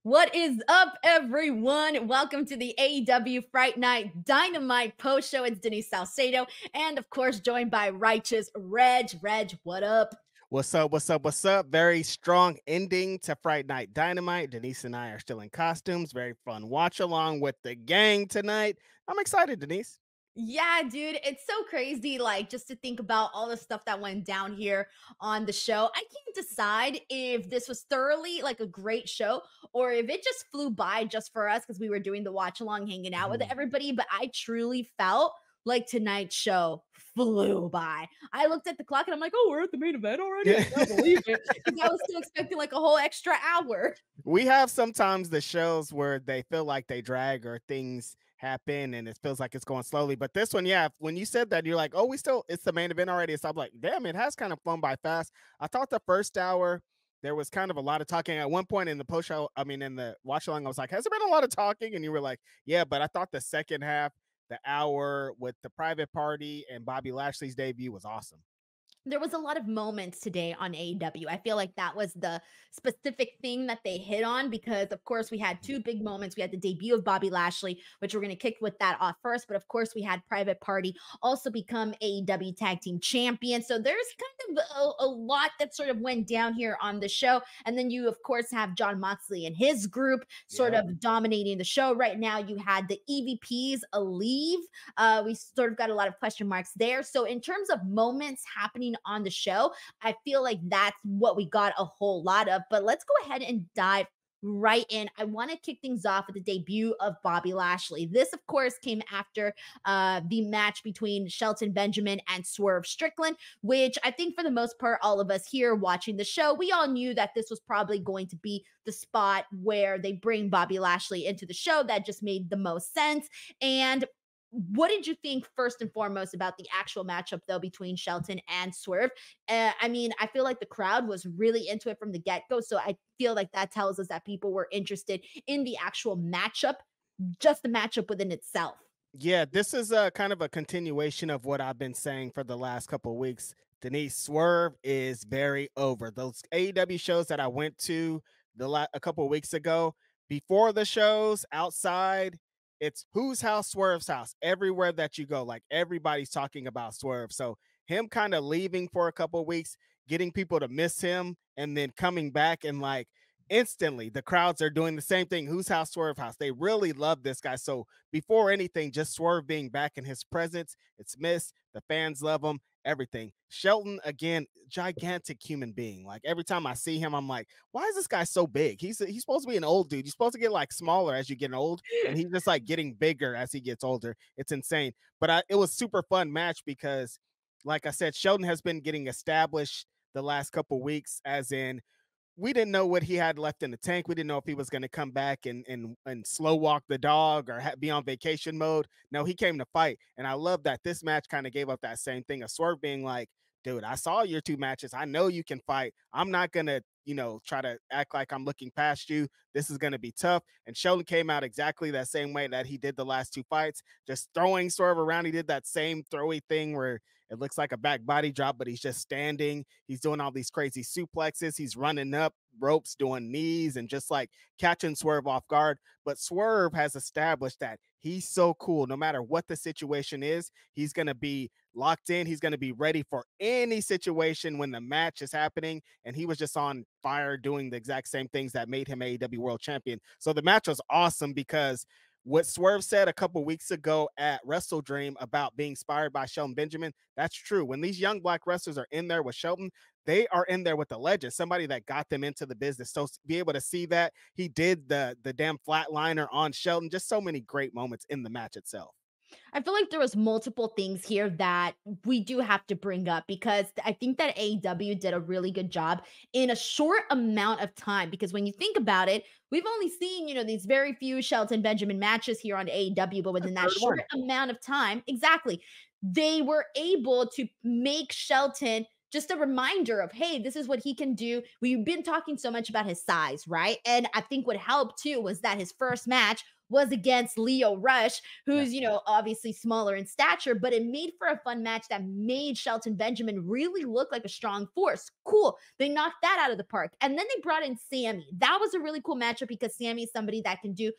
What is up, everyone? Welcome to the AEW Fright Night Dynamite post show. It's Denise Salcedo, and of course, joined by Righteous Reg. Reg, what up? What's up? What's up? What's up? Very strong ending to Fright Night Dynamite. Denise and I are still in costumes. Very fun watch along with the gang tonight. I'm excited, Denise. Yeah, dude, it's so crazy. Like, just to think about all the stuff that went down here on the show. I can't decide if this was thoroughly like a great show or if it just flew by just for us because we were doing the watch along, hanging out with Mhm. everybody. But I truly felt like tonight's show flew by. I looked at the clock and I'm like, oh, we're at the main event already. I can't believe it because I was still expecting like a whole extra hour. We have sometimes the shows where they feel like they drag or things happen and it feels like it's going slowly. But this one, yeah, when you said that, you're like, oh, it's the main event already. So I'm like, damn, it has kind of flown by fast. I thought the first hour, there was kind of a lot of talking. At one point in the post show, I mean, in the watch along, I was like, has there been a lot of talking? And you were like, yeah, but I thought the second half, the hour with the private party and Bobby Lashley's debut was awesome. There was a lot of moments today on AEW. I feel like that was the specific thing that they hit on because, of course, we had two big moments. We had the debut of Bobby Lashley, which we're going to kick with that off first. But of course, we had Private Party also become AEW Tag Team Champion. So there's kind of a lot that sort of went down here on the show. And then you, of course, have John Moxley and his group sort Yeah. of dominating the show right now. You had the EVPs leave. We sort of got a lot of question marks there. So in terms of moments happening on the show, I feel like that's what we got a whole lot of. But let's go ahead and dive right in. I want to kick things off with the debut of Bobby Lashley. This, of course, came after the match between Shelton Benjamin and Swerve Strickland, which I think for the most part, all of us here watching the show, we all knew that this was probably going to be the spot where they bring Bobby Lashley into the show. That just made the most sense. And what did you think first and foremost about the actual matchup though between Shelton and Swerve? I mean, I feel like the crowd was really into it from the get-go, so I feel like that tells us that people were interested in the actual matchup, just the matchup within itself. Yeah, this is a kind of a continuation of what I've been saying for the last couple of weeks. Denise, Swerve is very over. Those AEW shows that I went to a couple of weeks ago, before the shows, outside, it's whose house, Swerve's house. Everywhere that you go, like everybody's talking about Swerve. So him kind of leaving for a couple of weeks, getting people to miss him, and then coming back and like instantly the crowds are doing the same thing. Whose house, Swerve house. They really love this guy. So before anything, just Swerve being back in his presence, it's missed. The fans love him, everything. Shelton, again, gigantic human being. Like every time I see him, I'm like, why is this guy so big? He's supposed to be an old dude. You're supposed to get like smaller as you get old, and he's just like getting bigger as he gets older. It's insane. But it was super fun match because, like I said, Shelton has been getting established the last couple weeks, as in we didn't know what he had left in the tank. We didn't know if he was going to come back and slow walk the dog or be on vacation mode. No, he came to fight, and I love that this match kind of gave up that same thing of Swerve being like, "Dude, I saw your two matches. I know you can fight. I'm not gonna, try to act like I'm looking past you. This is gonna be tough." And Sheldon came out exactly that same way that he did the last two fights, just throwing Swerve around. He did that same throwy thing where it looks like a back body drop, but he's just standing. He's doing all these crazy suplexes. He's running up ropes, doing knees, and just like catching Swerve off guard. But Swerve has established that he's so cool. No matter what the situation is, he's going to be locked in. He's going to be ready for any situation when the match is happening. And he was just on fire doing the exact same things that made him AEW World Champion. So the match was awesome because what Swerve said a couple weeks ago at Wrestle Dream about being inspired by Shelton Benjamin, that's true. When these young black wrestlers are in there with Shelton, they are in there with a legend, somebody that got them into the business. So be able to see that he did the damn flatliner on Shelton, just so many great moments in the match itself. I feel like there was multiple things here that we do have to bring up because I think that AEW did a really good job in a short amount of time. Because when you think about it, we've only seen, these very few Shelton Benjamin matches here on AEW, but The within that third short one. amount of time, exactly, they were able to make Shelton just a reminder of, hey, this is what he can do. We've been talking so much about his size, right? And I think what helped too was that his first match was against Lio Rush, who's, obviously smaller in stature, but it made for a fun match that made Shelton Benjamin really look like a strong force. Cool. They knocked that out of the park. And then they brought in Sammy. That was a really cool matchup because Sammy is somebody that can do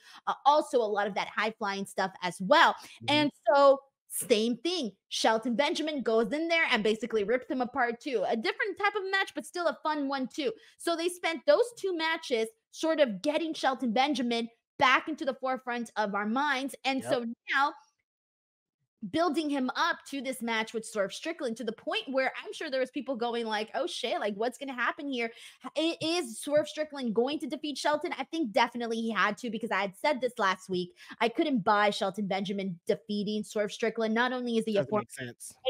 also a lot of that high flying stuff as well. And so same thing. Shelton Benjamin goes in there and basically rips him apart too. A different type of match, but still a fun one too. So they spent those two matches sort of getting Shelton Benjamin back into the forefront of our minds. And so now building him up to this match with Swerve Strickland to the point where I'm sure there was people going like, oh shit, like what's going to happen here? Is Swerve Strickland going to defeat Shelton? I think definitely he had to, because I had said this last week. I couldn't buy Shelton Benjamin defeating Swerve Strickland. Not only is he a former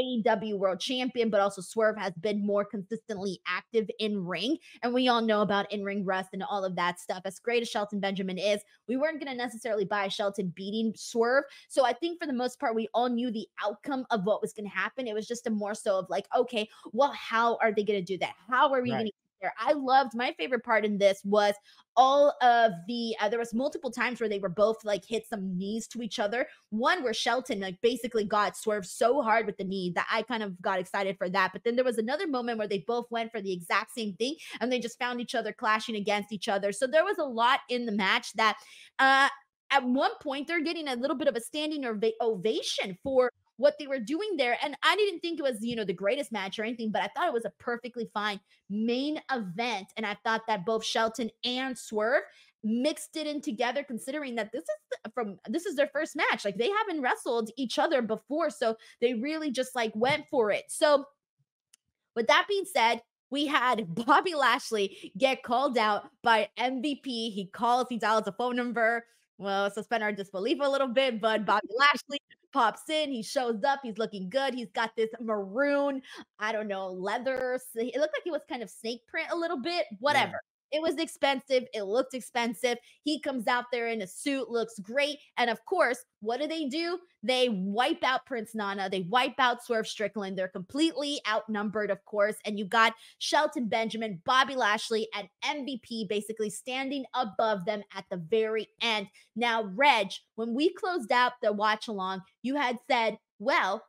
AEW world champion, but also Swerve has been more consistently active in ring. And we all know about in-ring rust and all of that stuff. As great as Shelton Benjamin is, we weren't going to necessarily buy Shelton beating Swerve. So I think for the most part, we all knew the outcome of what was going to happen. It was just a more so of like, okay, well, how are they going to do that? How are we going to get there? I loved, my favorite part in this was all of the, there was multiple times where they were both like hit some knees to each other. One where Shelton like basically got Swerve so hard with the knee that I kind of got excited for that. But then there was another moment where they both went for the exact same thing and they just found each other clashing against each other. So there was a lot in the match that, at one point, they're getting a little bit of a standing ovation for what they were doing there. And I didn't think it was, the greatest match or anything, but I thought it was a perfectly fine main event. And I thought that both Shelton and Swerve mixed it in together, considering that this is their first match. Like, they haven't wrestled each other before. So they really just like went for it. So with that being said, we had Bobby Lashley get called out by MVP. He dials a phone number. Well, suspend our disbelief a little bit, but Bobby Lashley pops in. He shows up. He's looking good. He's got this maroon, I don't know, leather. It looked like it was kind of snake print a little bit. Whatever. Yeah. It was expensive. It looked expensive. He comes out there in a suit, looks great. And of course, what do? They wipe out Prince Nana. They wipe out Swerve Strickland. They're completely outnumbered, of course. And you got Shelton Benjamin, Bobby Lashley, and MVP basically standing above them at the very end. Now, Reg, when we closed out the watch along, you had said, well,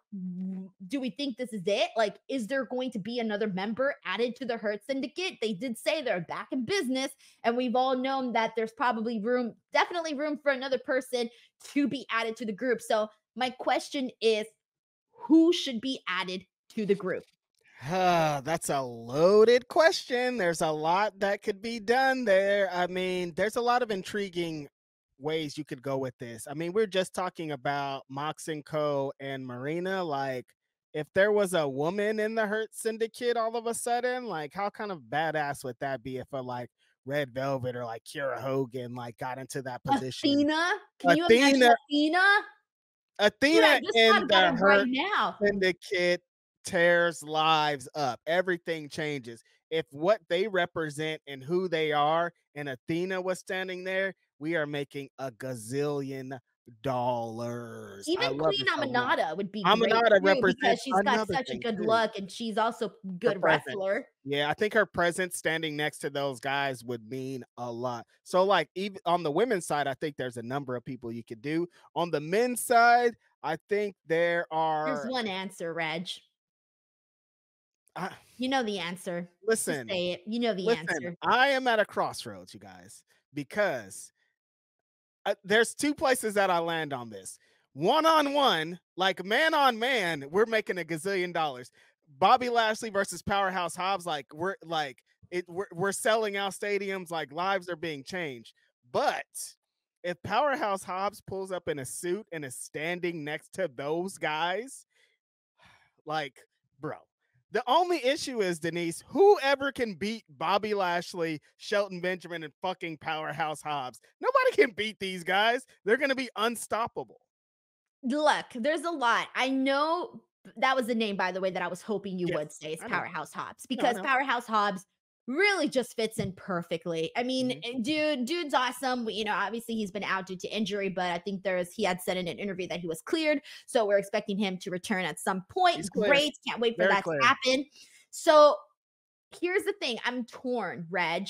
do we think this is it? Like, is there going to be another member added to the Hurt Syndicate? They did say they're back in business, and we've all known that there's probably definitely room for another person to be added to the group. So my question is, who should be added to the group? That's a loaded question. There's a lot that could be done there. I mean, there's a lot of intriguing ways you could go with this. I mean, we're just talking about Mox and Co. and Marina. Like, if there was a woman in the Hurt Syndicate all of a sudden, like, how kind of badass would that be if a like Red Velvet or like Kiera Hogan like got into that position? Athena? Can you imagine Athena? Athena in the Hurt Syndicate tears lives up. Everything changes. If what they represent and who they are and Athena was standing there, we are making a gazillion dollars. Even Queen Aminata would be great too, because she's got such a good look and she's also a good wrestler. Yeah, I think her presence standing next to those guys would mean a lot. So like, even on the women's side, I think there's a number of people you could do. On the men's side, I think there's one answer, Reg. You know the answer. Listen, just say it. You know the answer. I am at a crossroads, you guys, because there's two places that I land on this. One-on-one, like man on man, we're making a gazillion dollars. Bobby Lashley versus Powerhouse Hobbs, like we're selling out stadiums, like lives are being changed. But if Powerhouse Hobbs pulls up in a suit and is standing next to those guys, like, bro. The only issue is, Denise, whoever can beat Bobby Lashley, Shelton Benjamin, and fucking Powerhouse Hobbs. Nobody can beat these guys. They're going to be unstoppable. Look, there's a lot. I know that was the name, by the way, that I was hoping you would say is Powerhouse Hobbs, because Powerhouse Hobbs really just fits in perfectly. I mean, dude's awesome. Obviously he's been out due to injury, but I think he had said in an interview that he was cleared. So we're expecting him to return at some point. Great. Can't wait for that to happen. So here's the thing. I'm torn, Reg,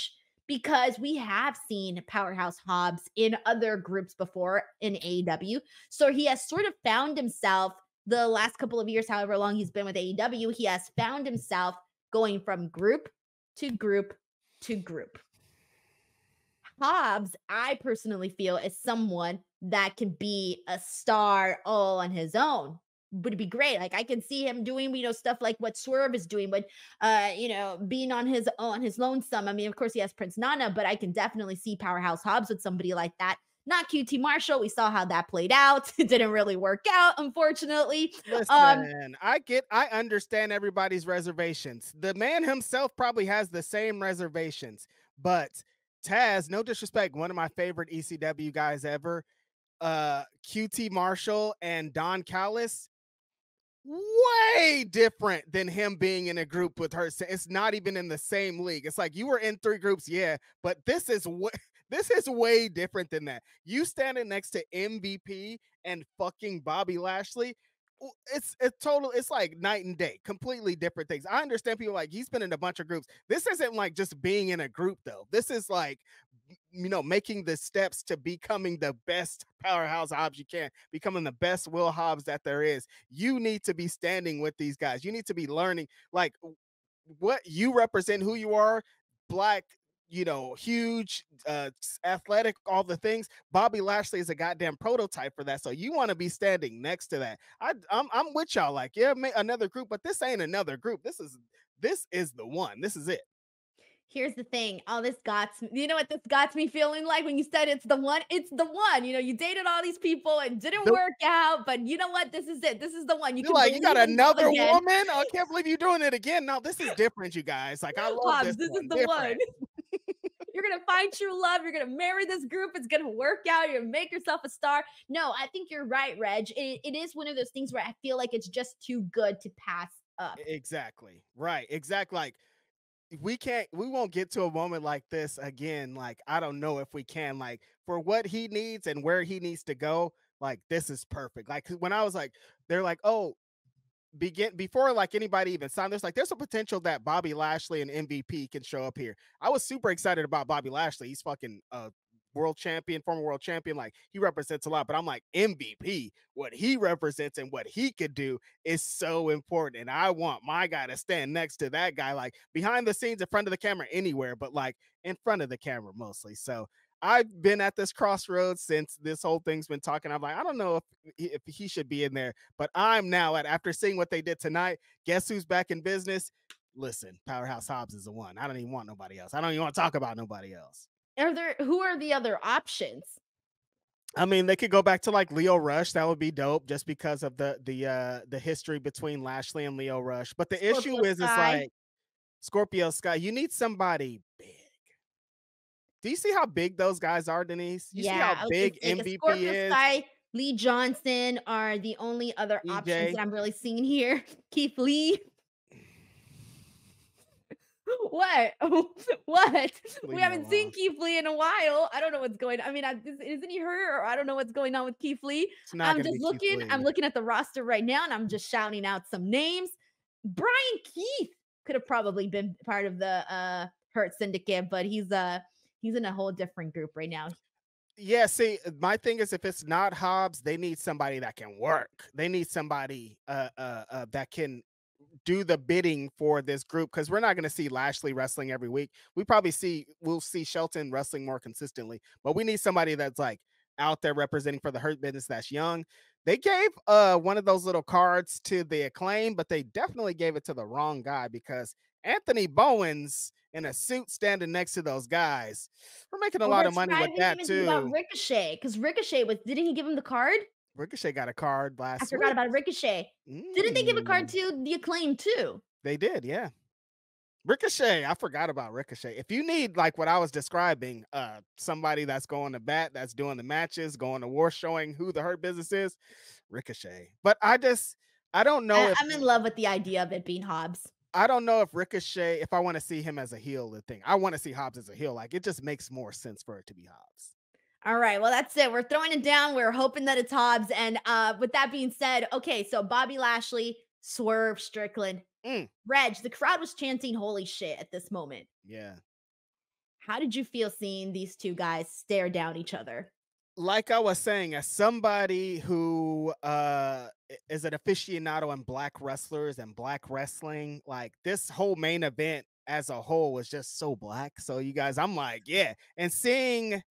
because we have seen Powerhouse Hobbs in other groups before in AEW. So he has sort of found himself the last couple of years, however long he's been with AEW, he has found himself going from group to group to group. Hobbs, I personally feel, is someone that can be a star all on his own. Would be great. Like I can see him doing, stuff like what Swerve is doing, but being on his lonesome. I mean, of course, he has Prince Nana, but I can definitely see Powerhouse Hobbs with somebody like that. Not QT Marshall. We saw how that played out. It didn't really work out, unfortunately. Listen, I understand everybody's reservations. The man himself probably has the same reservations, but Taz, no disrespect, one of my favorite ECW guys ever, QT Marshall and Don Callis, way different than him being in a group with her. It's not even in the same league. It's like you were in 3 groups, yeah, but this is this is way different than that. You standing next to MVP and fucking Bobby Lashley, it's total. It's like night and day, completely different things. I understand people like he's been in a bunch of groups. This isn't like just being in a group though. This is like making the steps to becoming the best Powerhouse Hobbs you can, becoming the best Will Hobbs that there is. You need to be standing with these guys. You need to be learning like what you represent, who you are, black, huge, athletic, all the things. Bobby Lashley is a goddamn prototype for that. So you want to be standing next to that. I'm with y'all. Like, yeah, another group, but this ain't another group. This is the one. This is it. Here's the thing. All this got me, you know what this got me feeling like when you said it's the one? It's the one. You dated all these people and didn't work out, but you know what? This is it. This is the one. You're like, you got another woman? I can't believe you're doing it again. No, this is different, you guys. Like, I love Hobbs, this is the different. one. You're going to find true love. You're going to marry this group. It's going to work out. You're going to make yourself a star. No, I think you're right, Reg. It is one of those things where I feel like it's just too good to pass up. Exactly. Right. Exactly. Like, we won't get to a moment like this again. Like, I don't know if we can, like, for what he needs and where he needs to go. Like, this is perfect. Like, when I was like, they're like, oh, before like anybody even signed, there's a potential that Bobby Lashley and MVP can show up here. I was super excited about Bobby Lashley. He's fucking world champion, former world champion. Like, he represents a lot, but I'm like, MVP, what he represents and what he could do is so important. And I want my guy to stand next to that guy, like behind the scenes, in front of the camera, anywhere, but like in front of the camera mostly. So I've been at this crossroads since this whole thing's been talking. I'm like, I don't know if he should be in there, but I'm now after seeing what they did tonight. Guess who's back in business? Listen, Powerhouse Hobbs is the one. I don't even want nobody else. I don't even want to talk about nobody else. Who are the other options? I mean, they could go back to like Leo Rush. That would be dope, just because of the history between Lashley and Leo Rush. But the issue is like Scorpio Sky. You need somebody big. Do you see how big those guys are, Denise? You see how big MVP Scorpio is? Sky, Lee Johnson are the only other options that I'm really seeing here. Keith Lee. What? What? We haven't seen Keith Lee in a while. I don't know what's going on. I mean, isn't he hurt? Or I don't know what's going on with Keith Lee. I'm just looking. I'm looking at the roster right now, and I'm just shouting out some names. Brian Keith could have probably been part of the Hurt Syndicate, but he's in a whole different group right now. Yeah, see, my thing is, if it's not Hobbs, they need somebody that can work. They need somebody that can do the bidding for this group, because we're not going to see Lashley wrestling every week. We'll see Shelton wrestling more consistently, but we need somebody that's like out there representing for the Hurt Business that's young. They gave one of those little cards to the Acclaim, but they definitely gave it to the wrong guy, because Anthony Bowen's in a suit standing next to those guys. We're making a lot of money with that too. About Ricochet, because Ricochet didn't he give him the card? Ricochet got a card last week. I forgot about Ricochet. Didn't they give a card to the Acclaim too? They did, yeah. Ricochet, I forgot about Ricochet. If you need, like what I was describing, somebody that's going to bat, that's doing the matches, going to war, showing who the Hurt Business is, Ricochet. But I don't know. I'm in love with the idea of it being Hobbs. I don't know if Ricochet, if I want to see him as a heel, the thing. I want to see Hobbs as a heel. Like, it just makes more sense for it to be Hobbs. All right. Well, that's it. We're throwing it down. We're hoping that it's Hobbs. And with that being said, okay, so Bobby Lashley, Swerve Strickland. Reg, the crowd was chanting holy shit at this moment. Yeah. How did you feel seeing these two guys stare down each other? Like I was saying, as somebody who is an aficionado in black wrestlers and black wrestling, like this whole main event as a whole was just so black. So you guys, I'm like, yeah. And seeing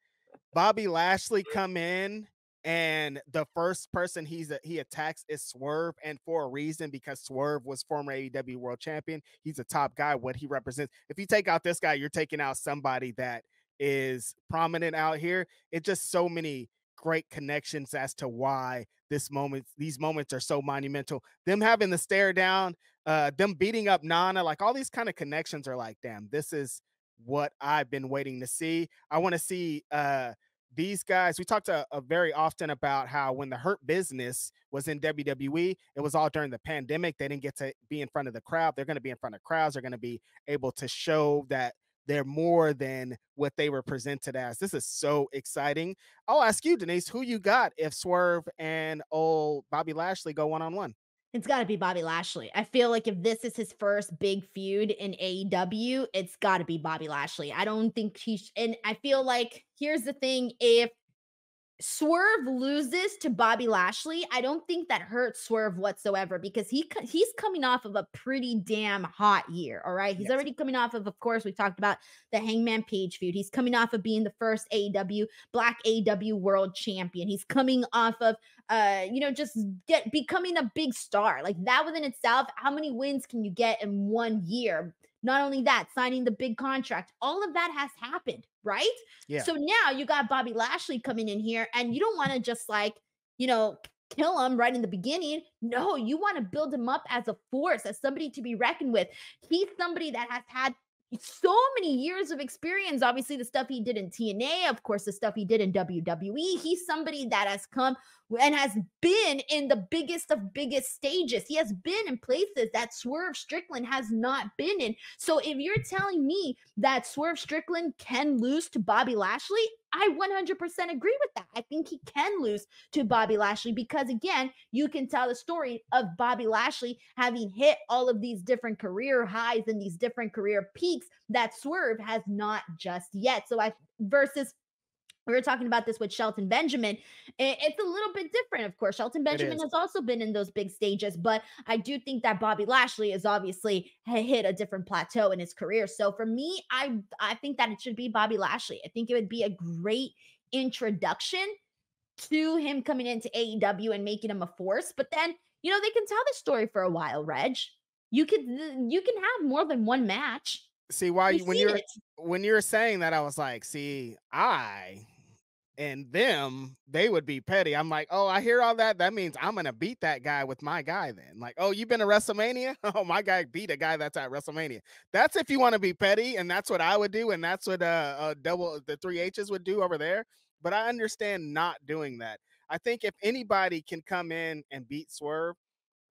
Bobby Lashley come in and the first person he attacks is Swerve, and for a reason, because Swerve was former AEW world champion. He's a top guy, what he represents. If you take out this guy, you're taking out somebody that is prominent out here. It's just so many great connections as to why these moments are so monumental. Them having the stare down, them beating up Nana, like all these kind of connections are like, damn, this is what I've been waiting to see. I want to see these guys. We talked very often about how when the Hurt Business was in WWE, it was all during the pandemic. They didn't get to be in front of the crowd. They're going to be in front of crowds. They're going to be able to show that they're more than what they were presented as. This is so exciting. I'll ask you, Denise, who you got if Swerve and old Bobby Lashley go one-on-one? It's got to be Bobby Lashley. I feel like if this is his first big feud in AEW, it's got to be Bobby Lashley. I don't think and I feel like here's the thing, if Swerve loses to Bobby Lashley, I don't think that hurts Swerve whatsoever, because he's coming off of a pretty damn hot year. All right. He's already coming off of course, we talked about the Hangman Page feud. He's coming off of being the first Black AEW world champion. He's coming off of, just becoming a big star. Like that within itself, how many wins can you get in 1 year? Not only that, signing the big contract, all of that has happened, right? Yeah. So now you got Bobby Lashley coming in here, and you don't want to just kill him right in the beginning. No, you want to build him up as a force, as somebody to be reckoned with. He's somebody that has had so many years of experience. Obviously, the stuff he did in TNA, of course, the stuff he did in WWE. He's somebody that has come and has been in the biggest of biggest stages. He has been in places that Swerve Strickland has not been in. So if you're telling me that Swerve Strickland can lose to Bobby Lashley, I 100% agree with that. I think he can lose to Bobby Lashley because, again, you can tell the story of Bobby Lashley having hit all of these different career highs and these different career peaks that Swerve has not just yet. So versus we were talking about this with Shelton Benjamin. It's a little bit different, of course. Shelton Benjamin has also been in those big stages, but I do think that Bobby Lashley has obviously hit a different plateau in his career. So for me, I think that it should be Bobby Lashley. I think it would be a great introduction to him coming into AEW and making him a force. But then, they can tell the story for a while, Reg. You can have more than one match. See, when you're saying that, I was like, see, and them, they would be petty. I'm like, oh, I hear all that. That means I'm gonna beat that guy with my guy then. Like, oh, you've been to WrestleMania? Oh, my guy beat a guy that's at WrestleMania. That's if you want to be petty, and that's what I would do, and that's what the 3 H's would do over there. But I understand not doing that. I think if anybody can come in and beat Swerve,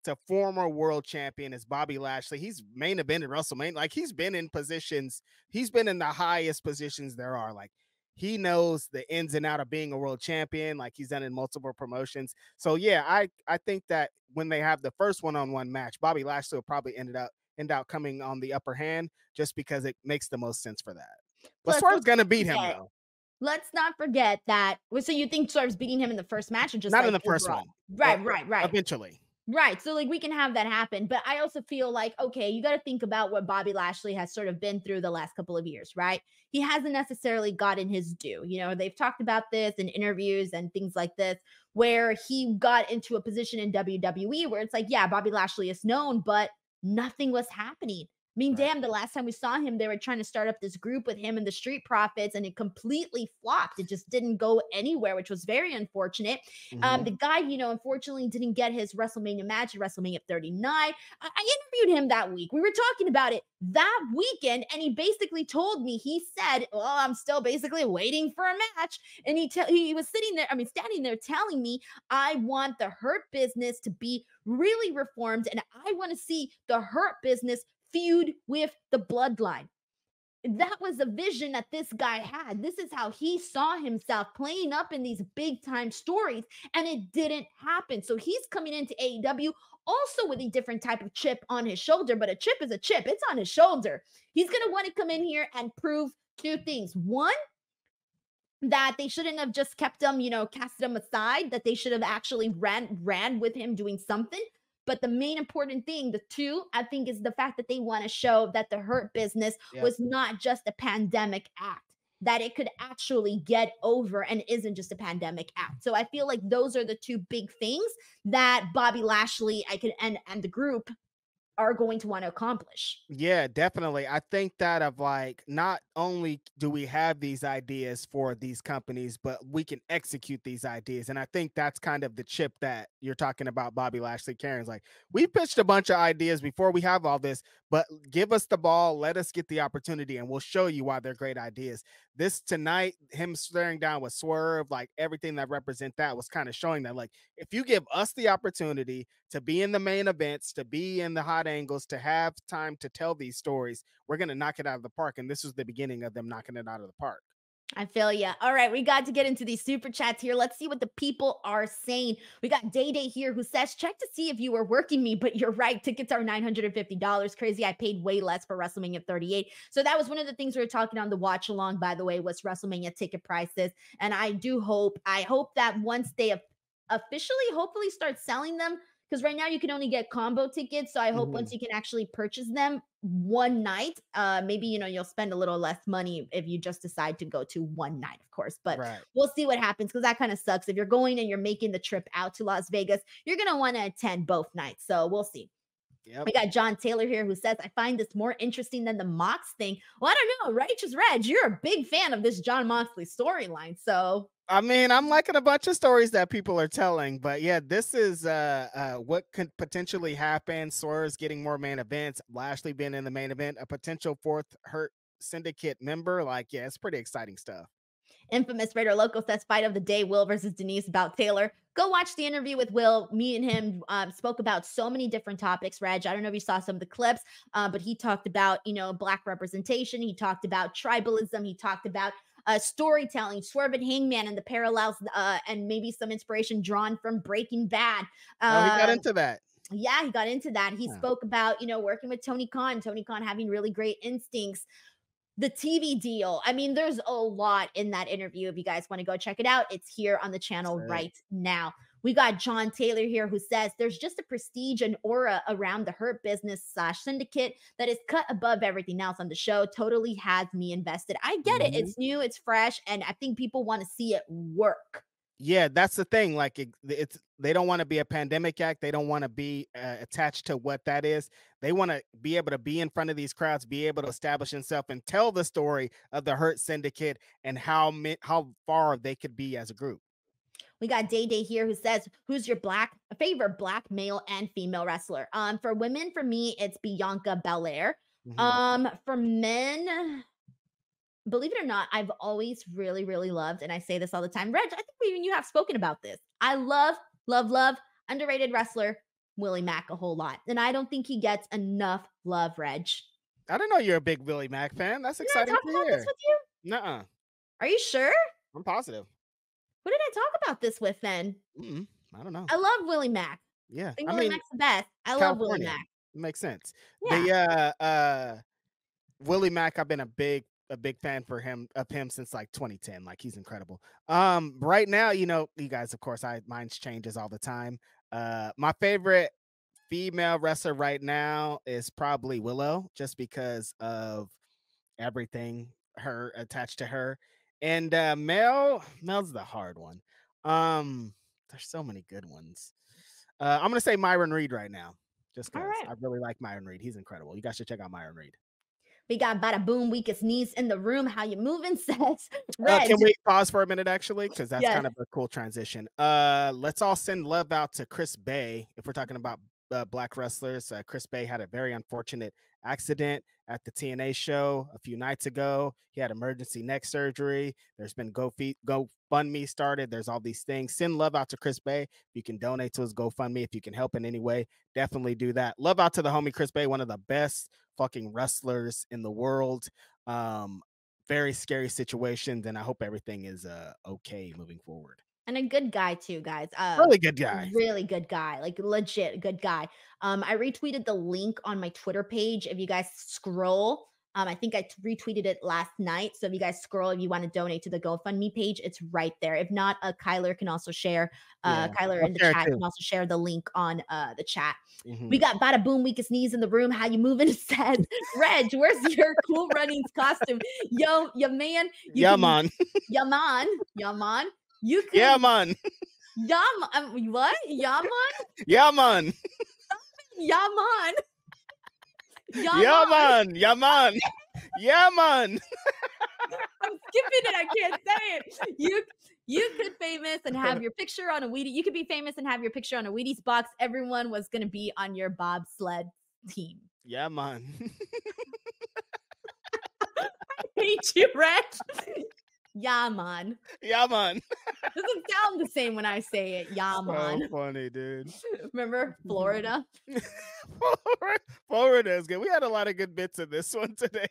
to former world champion is Bobby Lashley. He's main evented WrestleMania. Like he's been in positions, he's been in the highest positions there are. Like he knows the ins and out of being a world champion. Like he's done in multiple promotions. So yeah, I think that when they have the first one-on-one match, Bobby Lashley will probably end up coming on the upper hand just because it makes the most sense for that. But Swerve's gonna beat him though. Let's not forget that. So you think Swerve's beating him in the first match, or just not in the first one? Right. Eventually. Right. So we can have that happen. But I also feel like, okay, you got to think about what Bobby Lashley has sort of been through the last couple of years, right? He hasn't necessarily gotten his due. They've talked about this in interviews and things like this, where he got into a position in WWE where it's like, yeah, Bobby Lashley is known, but nothing was happening. I mean, damn, the last time we saw him, they were trying to start up this group with him and the Street Profits, and it completely flopped. It just didn't go anywhere, which was very unfortunate. The guy, unfortunately didn't get his WrestleMania match at WrestleMania 39. I interviewed him that week. We were talking about it that weekend, and he basically told me, he said, well, I'm still basically waiting for a match. And he was standing there telling me, I want the Hurt Business to be really reformed, and I want to see the Hurt Business feud with the Bloodline. That was the vision that this guy had. This is how he saw himself playing up in these big time stories, and it didn't happen. So he's coming into AEW also with a different type of chip on his shoulder, but a chip is a chip. It's on his shoulder. He's going to want to come in here and prove two things. One, that they shouldn't have just kept him, cast him aside, that they should have actually ran with him doing something. But the main important thing, the two, I think, is the fact that they want to show that the Hurt Business Yep. was not just a pandemic act, that it could actually get over and isn't just a pandemic act. So I feel like those are the two big things that Bobby Lashley and the group are going to want to accomplish. Yeah, definitely. I think that of like, not only do we have these ideas for these companies, but we can execute these ideas. And I think that's kind of the chip that you're talking about Bobby Lashley carrying. It's like, we pitched a bunch of ideas before we have all this, but give us the ball, let us get the opportunity, and we'll show you why they're great ideas. This tonight, him staring down with Swerve, like everything that represent that was kind of showing that, like, if you give us the opportunity to be in the main events, to be in the hot angles, to have time to tell these stories, we're going to knock it out of the park. And this was the beginning of them knocking it out of the park. I feel ya. All right, we got to get into these super chats here. Let's see what the people are saying. We got Day Day here who says, check to see if you were working me, but you're right. Tickets are $950. Crazy. I paid way less for WrestleMania 38. So that was one of the things we were talking on the watch along, by the way, was WrestleMania ticket prices. And I hope that once they officially, hopefully start selling them, because right now you can only get combo tickets. So I hope once you can actually purchase them one night, maybe, you'll spend a little less money if you just decide to go to one night, of course. But we'll see what happens, because that kind of sucks. If you're going and you're making the trip out to Las Vegas, you're going to want to attend both nights. So we'll see. Yep. We got John Taylor here who says, I find this more interesting than the Mox thing. Well, I don't know. Righteous Reg, you're a big fan of this Jon Moxley storyline. So I mean, I'm liking a bunch of stories that people are telling, but yeah, this is what could potentially happen. Swerve's getting more main events, Lashley being in the main event, a potential fourth Hurt Syndicate member. Like, yeah, it's pretty exciting stuff. Infamous Raider Loco says, fight of the day, Will versus Denise about Taylor. Go watch the interview with Will. Me and him spoke about so many different topics, Reg. I don't know if you saw some of the clips, but he talked about, Black representation. He talked about tribalism. He talked about storytelling, Swerve and Hangman, and the parallels, and maybe some inspiration drawn from Breaking Bad. He got into that. Yeah, he got into that. He spoke about, working with Tony Khan having really great instincts, the TV deal. I mean, there's a lot in that interview. If you guys want to go check it out, it's here on the channel right now. We got John Taylor here who says there's just a prestige and aura around the Hurt Business / Syndicate that is cut above everything else on the show. Totally has me invested. I get it. It's new, it's fresh, and I think people want to see it work. Yeah, that's the thing. Like, it's they don't want to be a pandemic act. They don't want to be attached to what that is. They want to be able to be in front of these crowds, be able to establish himself and tell the story of the Hurt Syndicate and how far they could be as a group. We got Day Day here who says, who's your favorite black male and female wrestler? For women, for me, it's Bianca Belair. For men, believe it or not, I've always really, really loved, and I say this all the time, Reg, I think even you have spoken about this. I love underrated wrestler Willie Mack a whole lot. And I don't think he gets enough love, Reg. I don't know you're a big Willie Mack fan. That's exciting to hear. About this with you? Nuh-uh. Are you sure? I'm positive. Who did I talk about this with then? I don't know. I love Willie Mack. Yeah. I think Willie Mack's the best. I love Willie Mack. Makes sense. Yeah. The Willie Mack, I've been a big fan of him since like 2010. Like, he's incredible. Right now, you guys, of course, mine changes all the time. My favorite female wrestler right now is probably Willow, just because of everything attached to her. And Mel's the hard one. There's so many good ones. I'm gonna say Myron Reed right now, just because I really like Myron Reed. He's incredible. You guys should check out Myron Reed. We got Bada Boom, weakest knees in the room. How you moving, says Reg. Can we pause for a minute, actually? Because that's kind of a cool transition. Let's all send love out to Chris Bay. If we're talking about black wrestlers, Chris Bay had a very unfortunate accident at the TNA show a few nights ago. He had emergency neck surgery. There's been GoFundMe started. There's all these things. Send love out to Chris Bay. If you can donate to his GoFundMe, if you can help in any way, definitely do that. Love out to the homie Chris Bay, one of the best fucking wrestlers in the world. Very scary situation. And I hope everything is okay moving forward. And a good guy too, guys. Really good guy. Really good guy, like legit good guy. I retweeted the link on my Twitter page. If you guys scroll, I think I retweeted it last night. So if you guys scroll, if you want to donate to the GoFundMe page, it's right there. If not, Kyler can also share. Yeah, Kyler I'll in the share it chat too. can also share the link on the chat. Mhm. We got Bada Boom Weakest Knees in the room. How you moving? Says Reg, where's your Cool Runnings costume? Yo, man. Yeah, man. Yeah, man. Yeah, man. You could. Yeah, man. What? Yeah, man. Yeah, man. Yeah, man. Yeah, man. Yeah, man. Yeah, man. I'm skipping it. I can't say it. You could famous and have your picture on a Wheaties. You could be famous and have your picture on a Wheaties box. Everyone was going to be on your bobsled team. Yeah, man. I hate you, Reg. Yeah, man. Yeah, man. Doesn't sound the same when I say it. Yeah, man. So funny, dude. Remember Florida? Florida is good. We had a lot of good bits in this one today.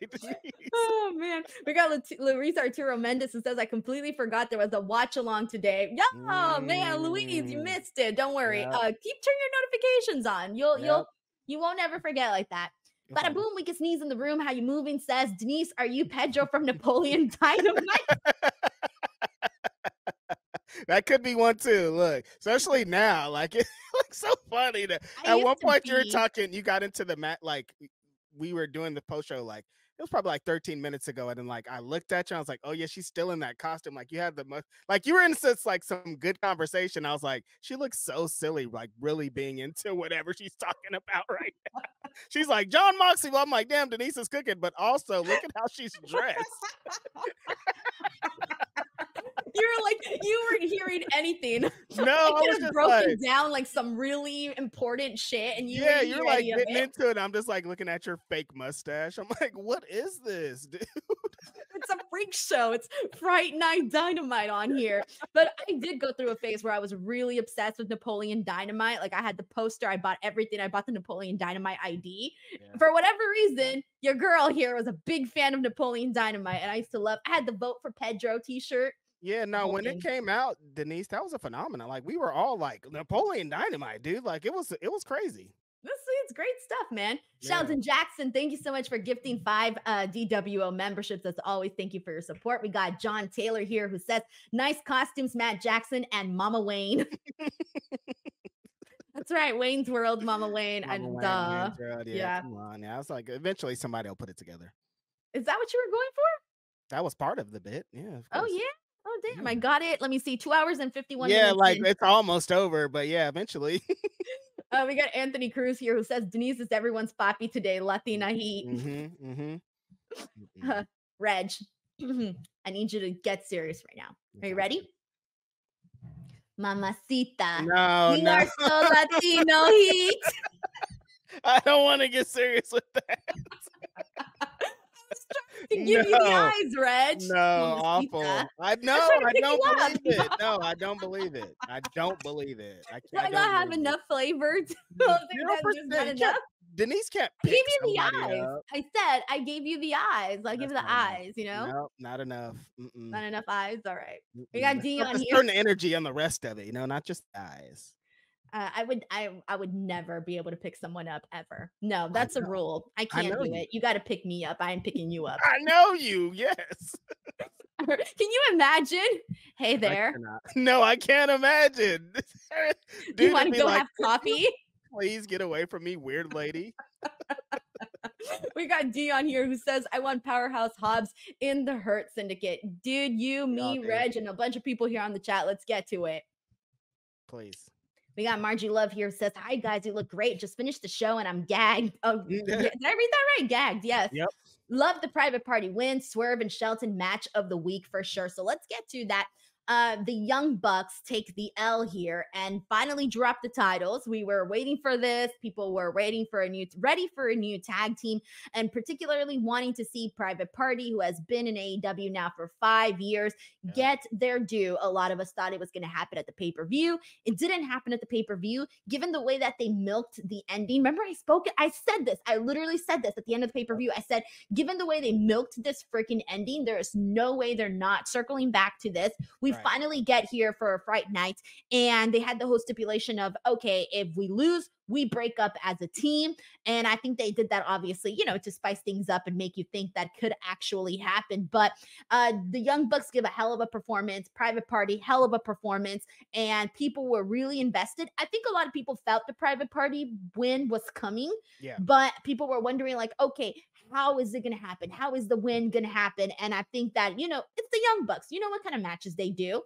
Oh man, we got Luis Arturo Mendez who says I completely forgot there was a watch along today. Yeah, man, Luis, you missed it. Don't worry. Yep. Keep turning your notifications on. You won't ever forget like that. Bada boom, we can sneeze in the room. How you moving? Says Denise, are you Pedro from Napoleon Dynamite? That could be one too. Look, especially now, like it looks so funny. That I at used one to point you were be- talking, you got into the mat, like we were doing the post show, like it was probably like 13 minutes ago, and then like I looked at you, I was like, oh yeah, she's still in that costume. Like you had the most, like you were in such like some good conversation. I was like, she looks so silly, like really being into whatever she's talking about right now. She's like John Moxley. Well, I'm like, damn, Denise is cooking, but also look at how she's dressed. You're like, you weren't hearing anything. No, I was just just broken like, down like some really important shit, and you yeah, wouldn't you're hear like any of getting it. into it. I'm just like looking at your fake mustache. I'm like, what is this, dude? It's a freak show. It's Fright Night Dynamite on here. But I did go through a phase where I was really obsessed with Napoleon Dynamite. Like I had the poster, I bought everything. I bought the Napoleon Dynamite ID. Yeah. For whatever reason, your girl here was a big fan of Napoleon Dynamite, and I used to love. I had the Vote for Pedro T-shirt. Yeah, no, when it came out, Denise, that was a phenomenon. Like we were all like Napoleon Dynamite, dude. Like it was crazy. It's great stuff, man. Yeah. Shelton Jackson, thank you so much for gifting 5 DWO memberships. As always, thank you for your support. We got John Taylor here who says, nice costumes, Matt Jackson and Mama Wayne. That's right, Wayne's World, Mama Wayne. Mama Wayne, Duh. yeah, come on. Yeah, I was like, eventually somebody will put it together. Is that what you were going for? That was part of the bit. Yeah. Oh, yeah. Oh, damn. I got it. Let me see. 2 hours and 51 yeah, minutes. like in. it's almost over, but yeah, eventually. We got Anthony Cruz here who says Denise is everyone's papi today. Latina heat. Reg, I need you to get serious right now. Are you ready? Mamacita. No, You no. are so Latino heat. I don't want to get serious with that. To give you the eyes, Reg. No, Mamacita. awful. I don't believe it. No, I don't believe it. I don't believe it. I Do I not have enough flavor? Denise can't I pick gave you the somebody eyes. up. I said I gave you the eyes. I'll give you the That's not eyes, you know? No, not enough. Not enough eyes. All right. We Mm-mm. got There's Dion a here. certain energy on the rest of it, not just eyes. I would never be able to pick someone up ever. No, that's a rule. I can't know do you. it. You got to pick me up. I am picking you up. I know you. Yes. Can you imagine? Hey there. No, I can't imagine. Do you want to go have coffee? Please get away from me, weird lady. We got Dion here who says, I want Powerhouse Hobbs in the Hurt Syndicate. Dude, you, me, Reg, and a bunch of people here on the chat. Let's get to it. Please. We got Margie Love here who says, hi, guys. You look great. Just finished the show and I'm gagged. Oh, did I read that right? Gagged. Yes. Yep. Love the private party win. Swerve and Shelton match of the week for sure. So let's get to that. The Young Bucks take the L here and finally drop the titles. We were waiting for this. People were ready for a new tag team, and particularly wanting to see Private Party, who has been in AEW now for 5 years, get their due. A lot of us thought it was going to happen at the pay-per-view. It didn't happen at the pay-per-view, given the way that they milked the ending. Remember, I said this. I literally said this at the end of the pay-per-view. I said, given the way they milked this freaking ending, there is no way they're not circling back to this. We've Right. finally get here for Fright Night, and they had the whole stipulation of, okay, if we lose, we break up as a team. And I think they did that obviously, to spice things up and make you think that could actually happen. But the Young Bucks give a hell of a performance, Private Party, hell of a performance, and people were really invested. I think a lot of people felt the Private Party win was coming, Yeah. but people were wondering, like, okay, how is it going to happen? How is the win going to happen? And I think that, it's the Young Bucks. You know what kind of matches they do.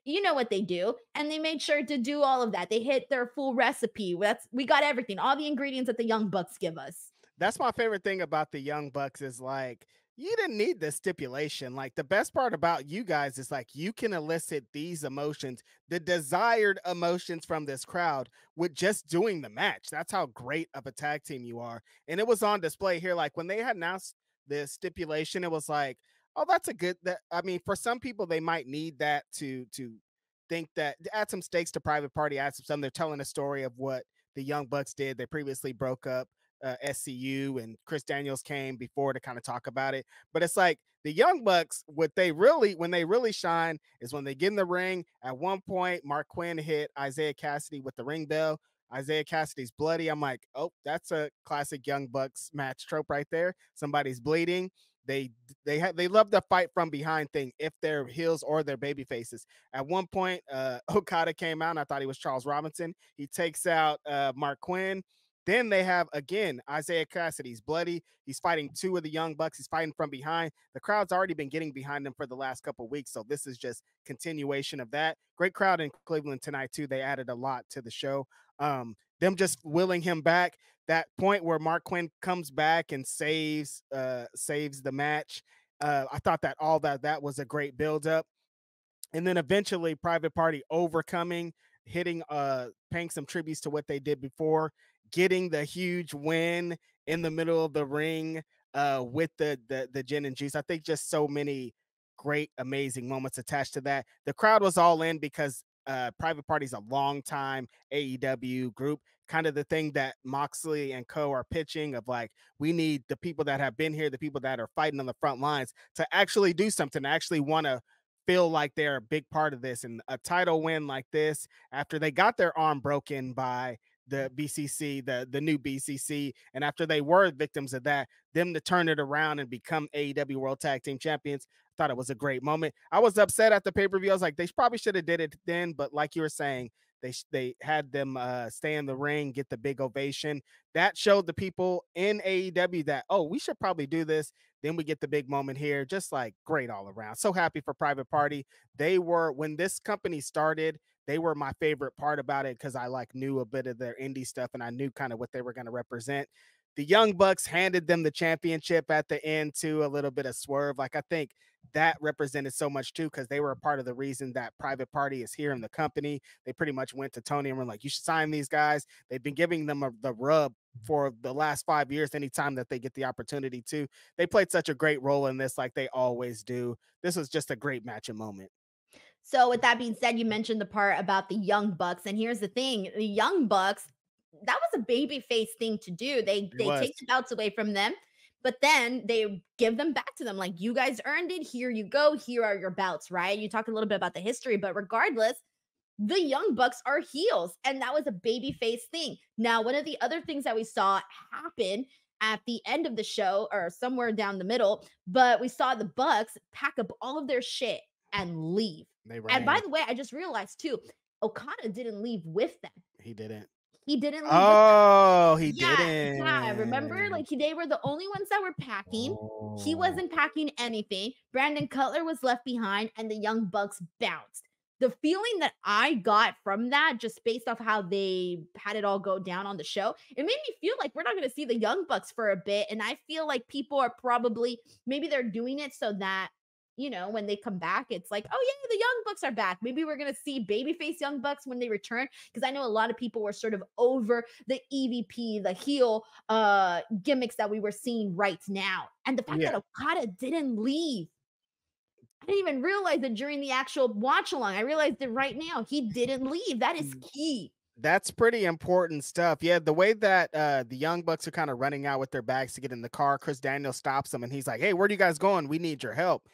You know what they do, and they made sure to do all of that. They hit their full recipe. We got everything, all the ingredients that the Young Bucks give us. That's my favorite thing about the Young Bucks is like you didn't need this stipulation. Like the best part about you guys is like you can elicit these emotions, the desired emotions from this crowd with just doing the match. That's how great of a tag team you are. And it was on display here. Like when they had announced the stipulation, it was like, oh, that's a good that I mean, for some people they might need that to think that add some stakes to Private Party, add some they're telling a story of what the Young Bucks did. They previously broke up SCU, and Chris Daniels came before to kind of talk about it. But it's like the Young Bucks, when they really shine is when they get in the ring. At one point, Mark Quinn hit Isaiah Cassidy with the ring bell. Isaiah Cassidy's bloody. I'm like, oh, that's a classic Young Bucks match trope right there. Somebody's bleeding. They love the fight from behind thing if they're heels or they're baby faces. At one point, Okada came out and I thought he was Charles Robinson. He takes out Mark Quinn. Then they have again Isaiah Cassidy's bloody. He's fighting two of the Young Bucks. He's fighting from behind. The crowd's already been getting behind him for the last couple of weeks, so this is just continuation of that. Great crowd in Cleveland tonight too. They added a lot to the show. Them just willing him back. That point where Mark Quinn comes back and saves the match. I thought that all that was a great buildup. And then eventually Private Party overcoming, hitting paying some tributes to what they did before, getting the huge win in the middle of the ring with the gin and juice. I think just so many great amazing moments attached to that. The crowd was all in because Private Party's a long time AEW group, kind of the thing that Moxley and co are pitching of like, we need the people that have been here, the people that are fighting on the front lines to actually do something, to actually want to feel like they're a big part of this. And a title win like this, after they got their arm broken by the BCC, the new BCC, and after they were victims of that, them to turn it around and become AEW World Tag Team Champions, I thought it was a great moment. I was upset at the pay-per-view. I was like, they probably should have did it then, but like you were saying, they had them stay in the ring, get the big ovation. That showed the people in AEW that, oh, we should probably do this. Then we get the big moment here. Just like great all around. So happy for Private Party. They were, when this company started, they were my favorite part about it because I like knew a bit of their indie stuff and I knew kind of what they were going to represent. The Young Bucks handed them the championship at the end too, a little bit of swerve. Like I think that represented so much too because they were a part of the reason that Private Party is here in the company. They pretty much went to Tony and were like, you should sign these guys. They've been giving them the rub for the last 5 years anytime that they get the opportunity to. They played such a great role in this like they always do. This was just a great match and moment. So with that being said, you mentioned the part about the Young Bucks, and here's the thing: the Young Bucks, that was a baby face thing to do. It They was. take the belts away from them, but then they give them back to them. Like, you guys earned it. Here you go. Here are your belts. Right? You talk a little bit about the history, but regardless, the Young Bucks are heels, and that was a baby face thing. Now, one of the other things that we saw happen at the end of the show, or somewhere down the middle, but we saw the Bucks pack up all of their shit and leave. They And by ran. the way, I just realized too, Okada didn't leave with them. He didn't. He didn't leave with them. Oh, he Yeah, remember? didn't. Like, they were the only ones that were packing. He Oh. wasn't packing anything. Brandon Cutler was left behind, and the Young Bucks bounced. The feeling that I got from that, just based off how they had it all go down on the show, it made me feel like we're not going to see the Young Bucks for a bit. And I feel like people are probably, maybe they're doing it so that, when they come back, it's like, oh yeah, the Young Bucks are back. Maybe we're gonna see babyface Young Bucks when they return. Because I know a lot of people were sort of over the EVP, the heel gimmicks that we were seeing right now. And the fact Yeah. that Okada didn't leave. I didn't even realize it during the actual watch along. I realized it right now. He didn't leave. That is key. That's pretty important stuff. Yeah, the way that the Young Bucks are kind of running out with their bags to get in the car, Chris Daniels stops them and he's like, "Hey, where are you guys going? We need your help."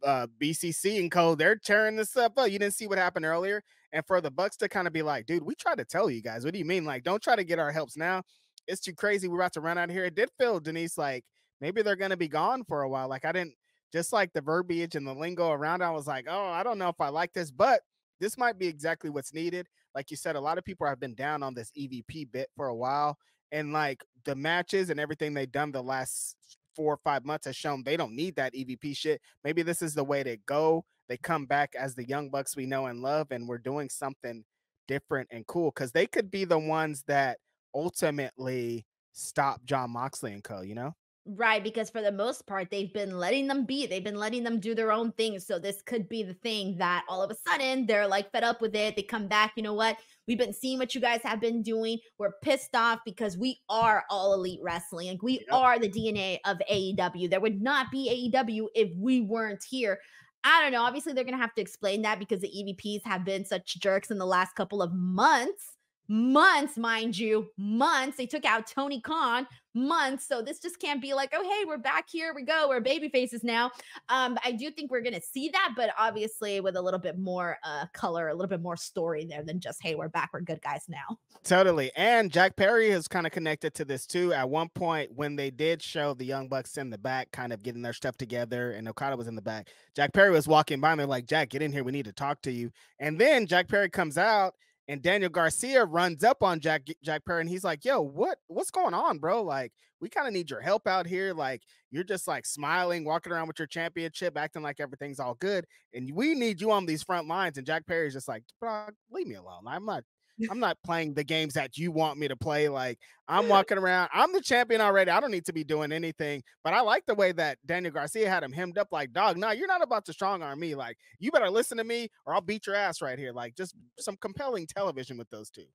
BCC and Co. They're tearing this up. Oh, you didn't see what happened earlier, and for the Bucks to kind of be like, dude, we tried to tell you guys. What do you mean? Like, don't try to get our helps now. It's too crazy. We're about to run out of here. It did feel, Denise, like maybe they're gonna be gone for a while. Like I didn't just like the verbiage and the lingo around. I was like, oh, I don't know if I like this, but this might be exactly what's needed. Like you said, a lot of people have been down on this EVP bit for a while, and like the matches and everything they've done the last 4 or 5 months has shown they don't need that EVP shit. Maybe this is the way to go. They come back as the Young Bucks we know and love, and we're doing something different and cool because they could be the ones that ultimately stop John Moxley and Co. You know? Right, because for the most part, they've been letting them be. They've been letting them do their own thing. So this could be the thing that all of a sudden they're like fed up with it. They come back. You know what? We've been seeing what you guys have been doing. We're pissed off because we are all elite wrestling. Like we Yep. are the DNA of AEW. There would not be AEW if we weren't here. I don't know. Obviously, they're going to have to explain that because the EVPs have been such jerks in the last couple of months, mind you, months. They took out Tony Khan months. So this just can't be like, oh, hey, we're back here. We go. We're baby faces now. I do think we're going to see that, but obviously with a little bit more color, a little bit more story there than just, hey, we're back. We're good guys now. Totally. And Jack Perry is kind of connected to this too. At one point, when they did show the Young Bucks in the back, kind of getting their stuff together, and Okada was in the back, Jack Perry was walking by and they're like, Jack, get in here. We need to talk to you. And then Jack Perry comes out and Daniel Garcia runs up on Jack Perry and he's like, yo, what's going on, bro? Like, we kind of need your help out here. Like, you're just like smiling, walking around with your championship, acting like everything's all good. And we need you on these front lines. And Jack Perry's just like, bro, leave me alone. I'm not playing the games that you want me to play. Like I'm walking around. I'm the champion already. I don't need to be doing anything. But I like the way that Daniel Garcia had him hemmed up like, dog, no, you're not about to strong arm me. Like you better listen to me or I'll beat your ass right here. Like just some compelling television with those two.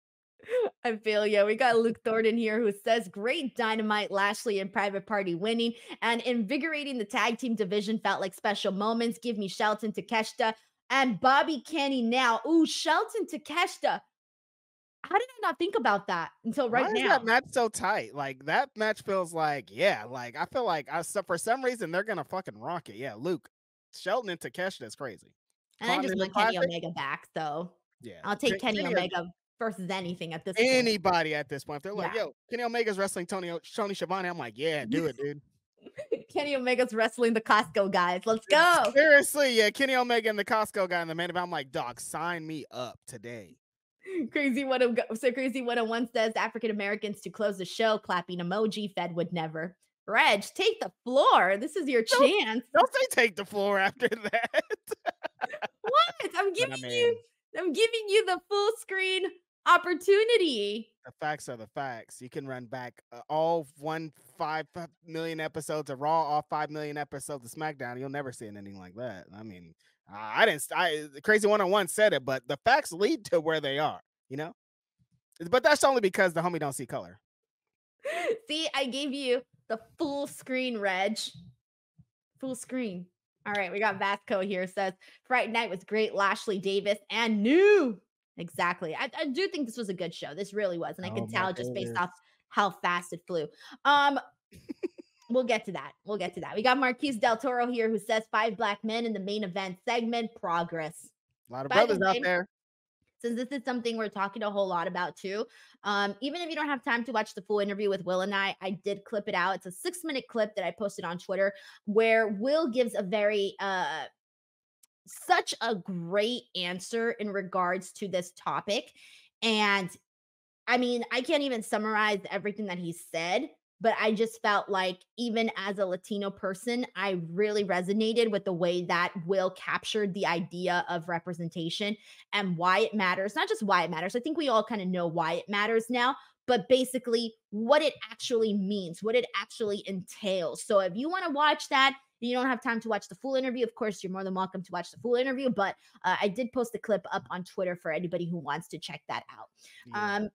I feel you. We got Luke Thornton here who says, great Dynamite, Lashley and Private Party winning and invigorating the tag team division felt like special moments. Give me Shelton, Takeshita, and Bobby Kenny now. Ooh, Shelton, Takeshita. How did I not think about that until Why right is that now? match so tight? Like that match feels like, yeah, like I feel like for some reason they're gonna fucking rock it. Yeah, Luke, Shelton and Takeshita is crazy. And I just Continental want Kenny Classic, Omega back, so yeah. I'll take Kenny Kenny Omega versus anything at this point. anybody at this point. If they're like, Yeah. yo, Kenny Omega's wrestling Tony Schiavone, I'm like, yeah, do it, dude. Kenny Omega's wrestling the Costco guys. Let's go. Seriously, yeah, Kenny Omega and the Costco guy in the main event. I'm like, dog, sign me up today. Crazy 101 says African Americans to close the show, clapping emoji, Fed would never. Reg, take the floor. This is your Don't, chance. don't say take the floor after that. What? But I mean, I'm giving you the full screen opportunity. the facts are the facts. You can run back all 5 million episodes of Raw, all 5 million episodes of SmackDown. You'll never see anything like that. I mean, I didn't. The Crazy 101 said it, but the facts lead to where they are. You know, but that's only because the homie don't see color. See, I gave you the full screen, Reg. Full screen. All right, we got Vasco here says Fright Night was great. Lashley Davis and new. Exactly. I do think this was a good show. This really was, and I Oh can my tell just based goodness. off how fast it flew. Um, we'll get to that. We'll get to that. We got Marquise Del Toro here who says 5 black men in the main event segment. Progress. A lot of By the brothers out way, there. since this is something we're talking a whole lot about too, even if you don't have time to watch the full interview with Will and I did clip it out. It's a 6-minute clip that I posted on Twitter where Will gives a very such a great answer in regards to this topic. And I mean, I can't even summarize everything that he said, but I just felt like even as a Latino person, I really resonated with the way that Will captured the idea of representation and why it matters. Not just why it matters. I think we all kind of know why it matters now, but basically what it actually means, what it actually entails. So if you want to watch that, you don't have time to watch the full interview. Of course, you're more than welcome to watch the full interview, but I did post the clip up on Twitter for anybody who wants to check that out. Yeah.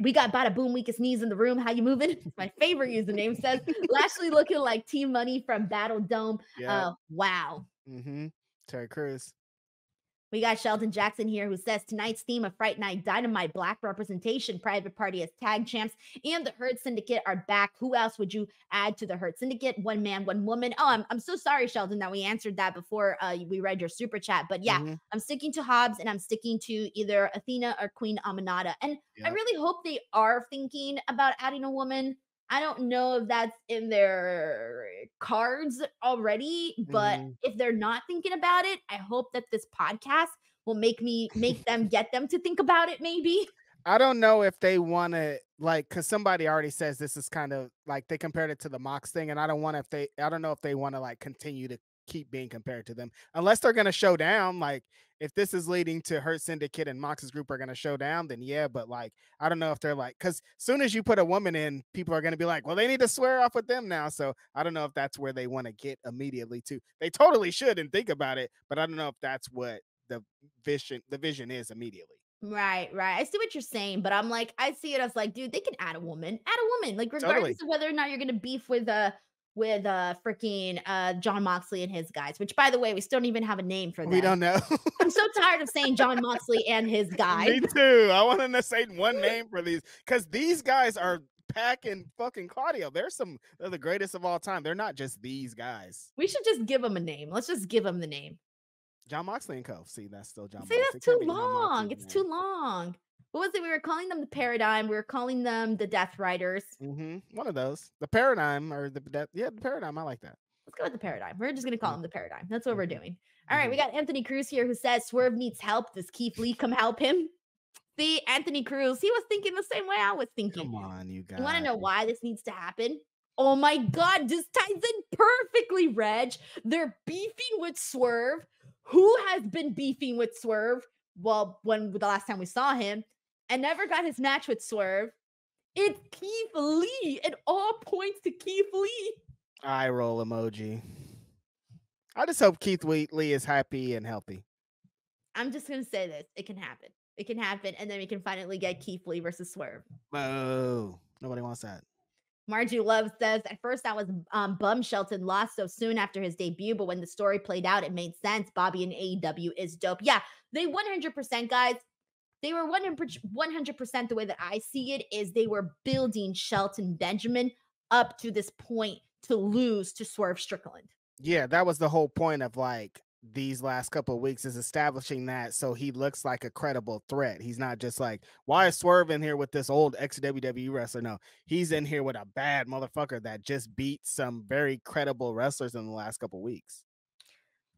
We got Bada Boom Weakest Knees in the room. How you moving? My favorite username says Lashley looking like Team Money from Battle Dome. Yeah. Wow. Mm-hmm. Terry Crews. We got Shelton Jackson here who says tonight's theme of Fright Night Dynamite, Black representation, Private Party as tag champs, and the Hurt Syndicate are back. Who else would you add to the Hurt Syndicate? One man, one woman. Oh, I'm so sorry, Shelton, that we answered that before we read your super chat. But yeah, I'm sticking to Hobbs and I'm sticking to either Athena or Queen Aminata. And I really hope they are thinking about adding a woman. I don't know if that's in their cards already, but if they're not thinking about it, I hope that this podcast will make them get them to think about it maybe. I don't know if they want to, like, because somebody already says this is kind of like they compared it to the Mox thing, and I don't know if they want to like continue to keep being compared to them unless they're going to show down. Like, if this is leading to Hurt Syndicate and Mox's group are going to show down, then yeah, but like, I don't know if they're like, because soon as you put a woman in, people are going to be like, well, they need to swear off with them now. So I don't know if that's where they want to get immediately to. They totally should and think about it, but I don't know if that's what the vision is immediately. Right. I see what you're saying, but I'm like, I see it as like, dude, they can add a woman, like regardless of whether or not you're gonna beef with freaking John Moxley and his guys, which by the way, we still don't even have a name for them. We don't know. I'm so tired of saying John Moxley and his guys. Me too. I want to say one name for these because these guys are packing fucking Claudio. They're the greatest of all time. They're not just these guys. We should just give them a name. Let's just give them the name. John Moxley and Co. See, that's still John Moxley. That's too long. It's too long. What was it? We were calling them the Paradigm. We were calling them the Death Riders. One of those. The Paradigm or the Paradigm. I like that. Let's go with the Paradigm. We're just going to call them the Paradigm. That's what we're doing. All right. We got Anthony Cruz here who says Swerve needs help. Does Keith Lee come help him? See, Anthony Cruz, he was thinking the same way I was thinking. Come on, you guys. You want to know why this needs to happen? Oh my God, this ties in perfectly, Reg. They're beefing with Swerve. Who has been beefing with Swerve? Well, when the last time we saw him and never got his match with Swerve, it's Keith Lee. It all points to Keith Lee. Eye roll emoji. I just hope Keith Lee is happy and healthy. I'm just going to say this. It can happen. It can happen. And then we can finally get Keith Lee versus Swerve. Oh, nobody wants that. Margie Love says, at first I was bummed Shelton lost so soon after his debut, but when the story played out, it made sense. Bobby and AEW is dope. Yeah, they 100%, guys. They were 100% the way that I see it is they were building Shelton Benjamin up to this point to lose to Swerve Strickland. Yeah, that was the whole point of like these last couple of weeks is establishing that so he looks like a credible threat. He's not just like, why is Swerve in here with this old ex-WWE wrestler? No, he's in here with a bad motherfucker that just beat some very credible wrestlers in the last couple of weeks.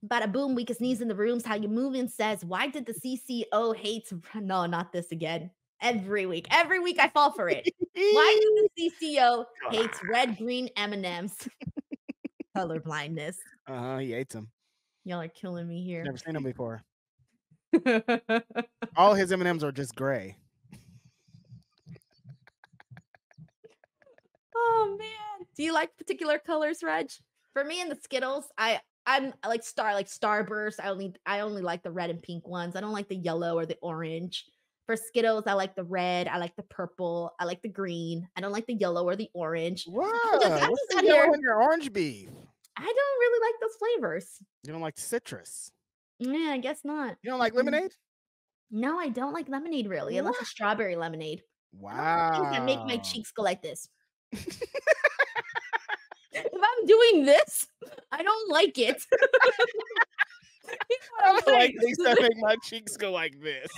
Bada boom, weakest knees in the rooms. How you moving says, why did the CCO hate? No, not this again. Every week I fall for it. Why did the CCO hates red, green M&Ms? Color blindness. He hates them. Y'all are killing me here. Never seen him before. All his M&Ms are just gray. Oh man, do you like particular colors, Reg? For me in the Skittles, I'm like Starburst. I only like the red and pink ones. I don't like the yellow or the orange. For Skittles, I like the red. I like the purple. I like the green. I don't like the yellow or the orange. What? What's the yellow in your orange beef? I don't really like those flavors. You don't like citrus? Yeah, I guess not. You don't like lemonade? No, I don't like lemonade really, unless it's strawberry lemonade. Wow. Things that make my cheeks go like this. If I'm doing this, I don't like it. I don't like things that make my cheeks go like this.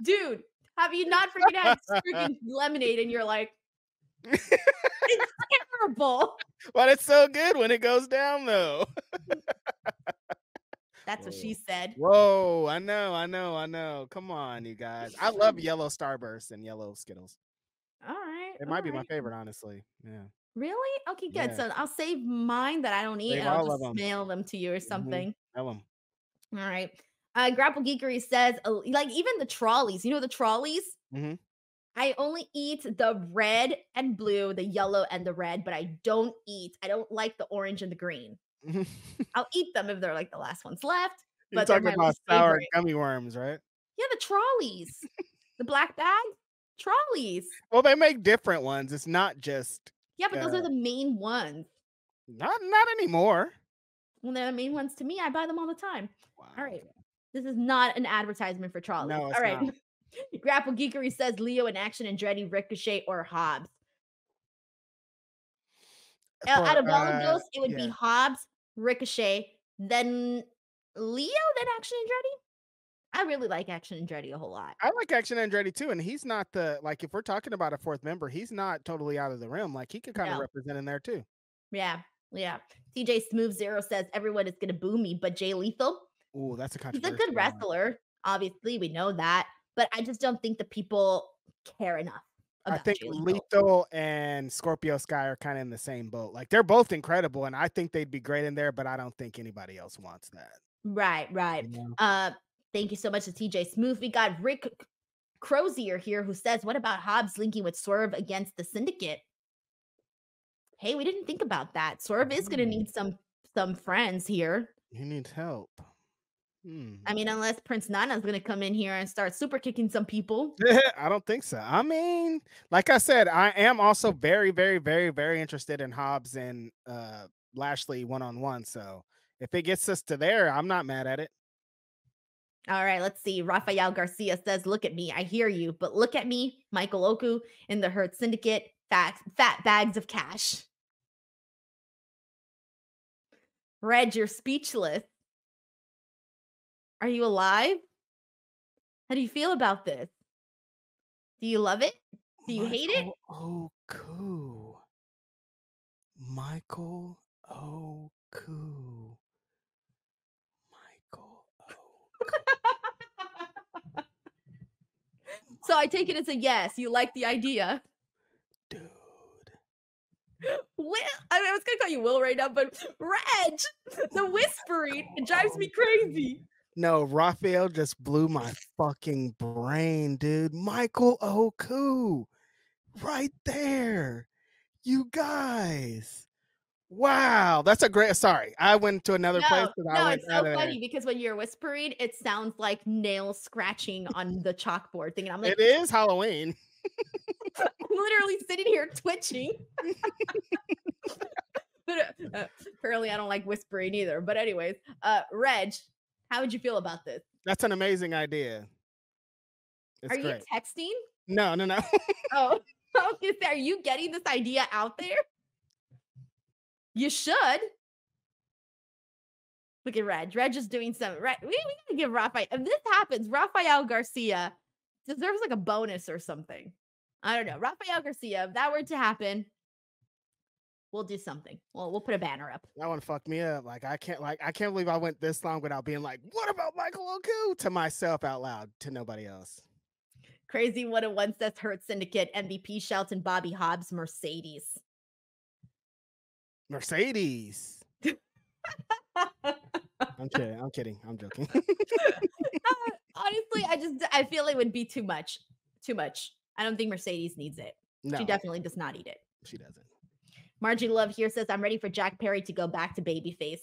Dude, have you not freaking had freaking lemonade and you're like, it's terrible. But it's so good when it goes down, though. That's what she said. Whoa, I know. Come on, you guys. I love yellow Starburst and yellow Skittles. All right. It might be my favorite, honestly. Yeah. Really? Okay, good. Yeah. So I'll save mine that I don't eat and I'll just mail them to you or something. Mail them. All right. Grapple Geekery says, like, even the trolleys, you know, the trolleys? I only eat the red and blue, the yellow and the red, but I don't like the orange and the green. I'll eat them if they're like the last ones left. You're talking about sour gummy worms, right? Yeah, the trolleys. The black bag trolleys. Well, they make different ones. It's not just. Yeah, but those are the main ones. Not anymore. Well, they're the main ones to me. I buy them all the time. Wow. All right. This is not an advertisement for trolleys. No, it's All right. not. Grapple Geekery says Leo in Action Andretti, Ricochet, or Hobbs. Out For of all of those, it would be yeah. Hobbs, Ricochet, then Leo, then Action Andretti. I really like Action Andretti a whole lot. I like Action Andretti too, and he's not the like if we're talking about a fourth member, he's not totally out of the rim. Like he could kind of No. represent in there too. Yeah. Yeah. TJ Smooth Zero says everyone is gonna boo me, but Jay Lethal. Ooh, that's a He's a controversial good one. wrestler. Obviously, we know that. But I just don't think the people care enough I about think Jay Lethal. Lethal and Scorpio Sky are kind of in the same boat. Like they're both incredible, and I think they'd be great in there, but I don't think anybody else wants that. Right, right. You know? Thank you so much to TJ Smooth. We got Rick Crozier here who says, what about Hobbs linking with Swerve against the Syndicate? Hey, we didn't think about that. Swerve is gonna need some friends here. He needs help. I mean, unless Prince Nana's gonna come in here and start super kicking some people. I don't think so. I mean, like I said, I am also very, very, very, very interested in Hobbs and Lashley one-on-one. So if it gets us to there, I'm not mad at it. All right, let's see. Rafael Garcia says, look at me. I hear you, but look at me, Michael Oku in the Hurt Syndicate, fat bags of cash. Reg, you're speechless. Are you alive? How do you feel about this? Do you love it? Do you hate it? Oku. Michael Oku. Michael Oku. So I take it as a yes. You like the idea. Dude. Will, I was gonna call you Will right now, but Reg, the whispering, it drives me crazy. No, Raphael just blew my fucking brain, dude. Michael Oku. Right there. You guys. Wow. That's a great sorry. I went to another place because I No, went it's out so of funny because when you're whispering, it sounds like nails scratching on the chalkboard thing. And I'm like, it is Halloween. I'm literally sitting here twitching. But apparently I don't like whispering either. But anyways, Reg, how would you feel about this? That's an amazing idea. It's Are great. you texting? No. Oh, okay. Are you getting this idea out there? You should. Look at Reg. Reg is doing something. Right. We gotta give Raphael. If this happens, Rafael Garcia deserves like a bonus or something. I don't know. Rafael Garcia, if that were to happen, we'll do something. We'll put a banner up. That one fucked me up. I can't believe I went this long without being like, what about Michael Oku to myself out loud, to nobody else. Crazy 101 says Hurt Syndicate, MVP, Shelton, Bobby, Hobbs, Mercedes. Mercedes. I'm kidding. I'm joking. Honestly, I feel it would be too much. Too much. I don't think Mercedes needs it. No. She definitely does not need it. She doesn't. Margie Love here says, I'm ready for Jack Perry to go back to babyface.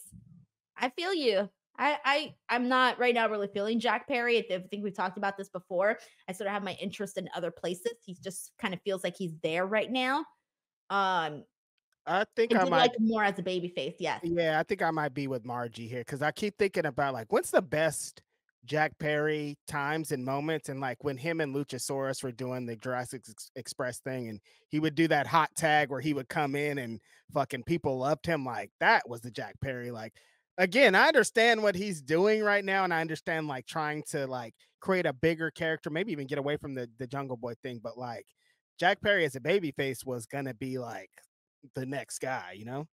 I feel you. I'm not right now really feeling Jack Perry. I think we've talked about this before. I sort of have my interest in other places. He just kind of feels like he's there right now. I think I might like him more as a babyface. Yes. Yeah, I think I might be with Margie here because I keep thinking about like what's the best Jack Perry times and moments, and like when him and Luchasaurus were doing the Jurassic Express thing, and he would do that hot tag where he would come in and fucking people loved him. Like that was the Jack Perry. Like again, I understand what he's doing right now, and I understand like trying to like create a bigger character, maybe even get away from the Jungle Boy thing. But like Jack Perry as a babyface was gonna be like the next guy, you know?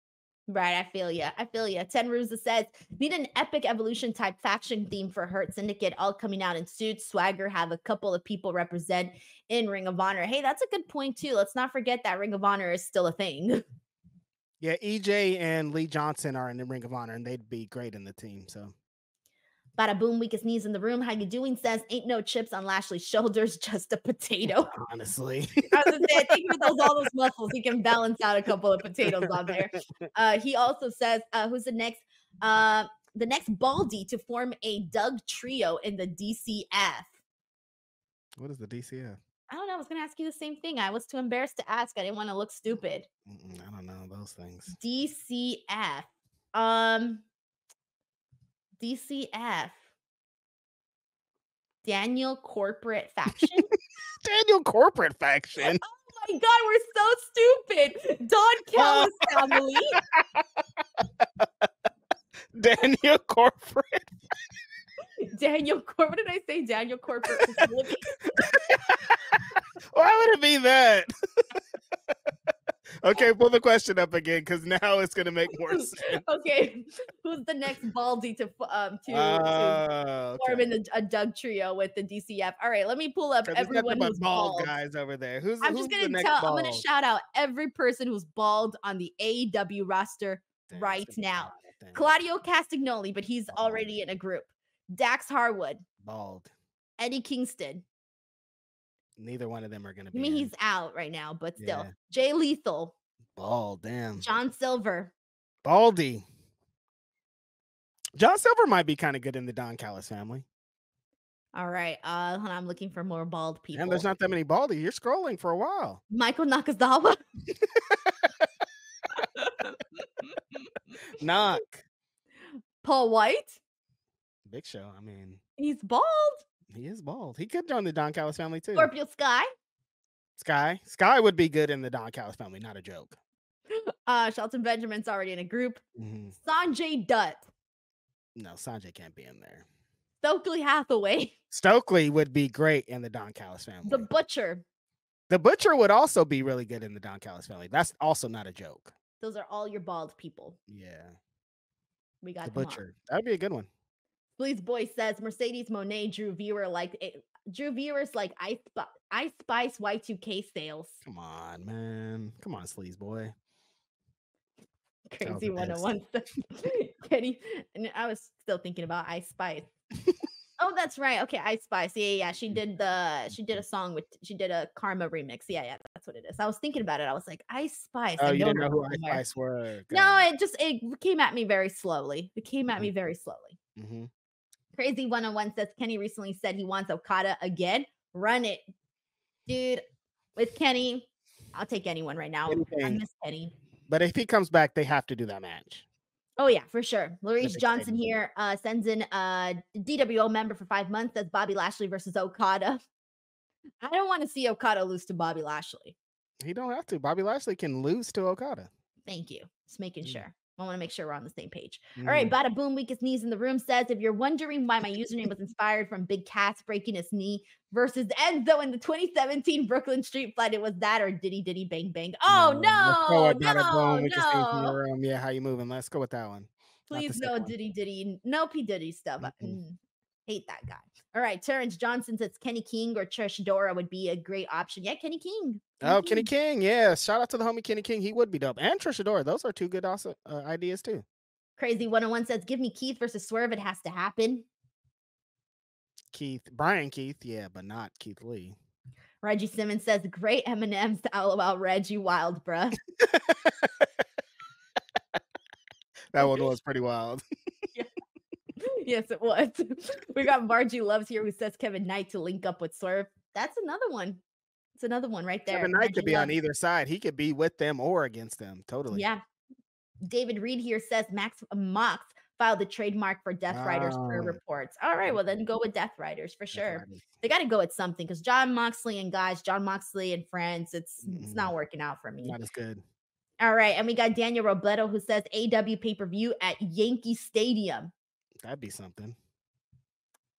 Right, I feel you. I feel you. Ten Ruza says, need an epic evolution type faction theme for Hurt Syndicate, all coming out in suits, swagger, have a couple of people represent in Ring of Honor. Hey, that's a good point too. Let's not forget that Ring of Honor is still a thing. Yeah, EJ and Lee Johnson are in the Ring of Honor, and they'd be great in the team. So, Bada boom, weakest knees in the room. How you doing? Says, ain't no chips on Lashley's shoulders, just a potato. Honestly, I was gonna say, I think with all those muscles, he can balance out a couple of potatoes on there. He also says, who's the next? The next Baldy to form a Doug trio in the DCF. What is the DCF? I don't know. I was gonna ask you the same thing. I was too embarrassed to ask. I didn't want to look stupid. I don't know those things. DCF. DCF. Daniel Corporate Faction. Daniel Corporate Faction. Oh my God, we're so stupid. Don Callis family. Daniel Corporate. Daniel Corporate. What did I say? Daniel Corporate Facility. Why would it be that? Okay, pull the question up again because now it's gonna make more sense. Okay, who's the next Baldy to form in a Doug trio with the DCF? All right, let me pull up everyone who's bald guys over there. Who's I'm just the gonna next I'm bald? gonna shout out every person who's bald on the AEW roster right now. Claudio Castagnoli, but he's already in a group. Dax Harwood, bald. Eddie Kingston. Neither one of them are gonna be. I mean, he's out right now, but still. Jay Lethal, bald. Damn. John Silver, baldy. John Silver might be kind of good in the Don Callis family. All right. I'm looking for more bald people. And there's not that many baldy. You're scrolling for a while. Michael Nakazawa. Knock. Paul White. Big Show. I mean, he's bald. He is bald. He could join the Don Callis family too. Scorpio Sky. Sky would be good in the Don Callis family. Not a joke. Shelton Benjamin's already in a group. Sanjay Dutt. No, Sanjay can't be in there. Stokely Hathaway. Stokely would be great in the Don Callis family. The Butcher. The Butcher would also be really good in the Don Callis family. That's also not a joke. Those are all your bald people. Yeah. We got the Butcher. That'd be a good one. Please Boy says Mercedes Monet drew viewers like Ice Spice Y2K sales. Come on, man. Come on, Sleaze Boy. Crazy 101 stuff. Kenny, and I was still thinking about Ice Spice. Oh, that's right. Okay, Ice Spice. Yeah. She did a song she did a Karma remix. Yeah, that's what it is. I was thinking about it. I was like, Ice Spice. Oh, you didn't know who Ice Spice were? No, it came at me very slowly. Mm-hmm. Crazy 101 says Kenny recently said he wants Okada again. Run it, dude. With Kenny, I'll take anyone right now. I miss Kenny. But if he comes back, they have to do that match. Oh, yeah, for sure. Maurice Johnson here sends in a DWO member for 5 months. That's Bobby Lashley versus Okada. I don't want to see Okada lose to Bobby Lashley. He don't have to. Bobby Lashley can lose to Okada. Thank you. Just making sure. I want to make sure we're on the same page. All right, Bada Boom, weakest knees in the room says, if you're wondering why my username was inspired from Big Cass breaking his knee versus Enzo in the 2017 Brooklyn Street Fight, it was that or Diddy Bang Bang. Oh, no. Yeah, how you moving? Let's go with that one. Please no Diddy. No P. Diddy stuff. Hate that guy. All right, Terrence Johnson says Kenny King or Trish Dora would be a great option. Yeah, Kenny King. Kenny King. Yeah, shout out to the homie Kenny King. He would be dope. And Trish Dora. Those are two good ideas too. Crazy 101 says, give me Keith versus Swerve. It has to happen. Brian Keith. Yeah, but not Keith Lee. Reggie Simmons says, great M&M's to LOL Reggie wild, bruh. That one was pretty wild. Yeah. Yes, it was. We got Margie Loves here who says Kevin Knight to link up with Swerve. That's another one. It's another one right there. Kevin Knight could be on either side. He could be with them or against them. Totally. Yeah. David Reed here says Mox filed the trademark for Death Riders per reports. All right, well then go with Death Riders for sure. They got to go with something because John Moxley and friends, it's not working out for me. Not as good. All right, and we got Daniel Robledo who says AW pay-per-view at Yankee Stadium. That'd be something.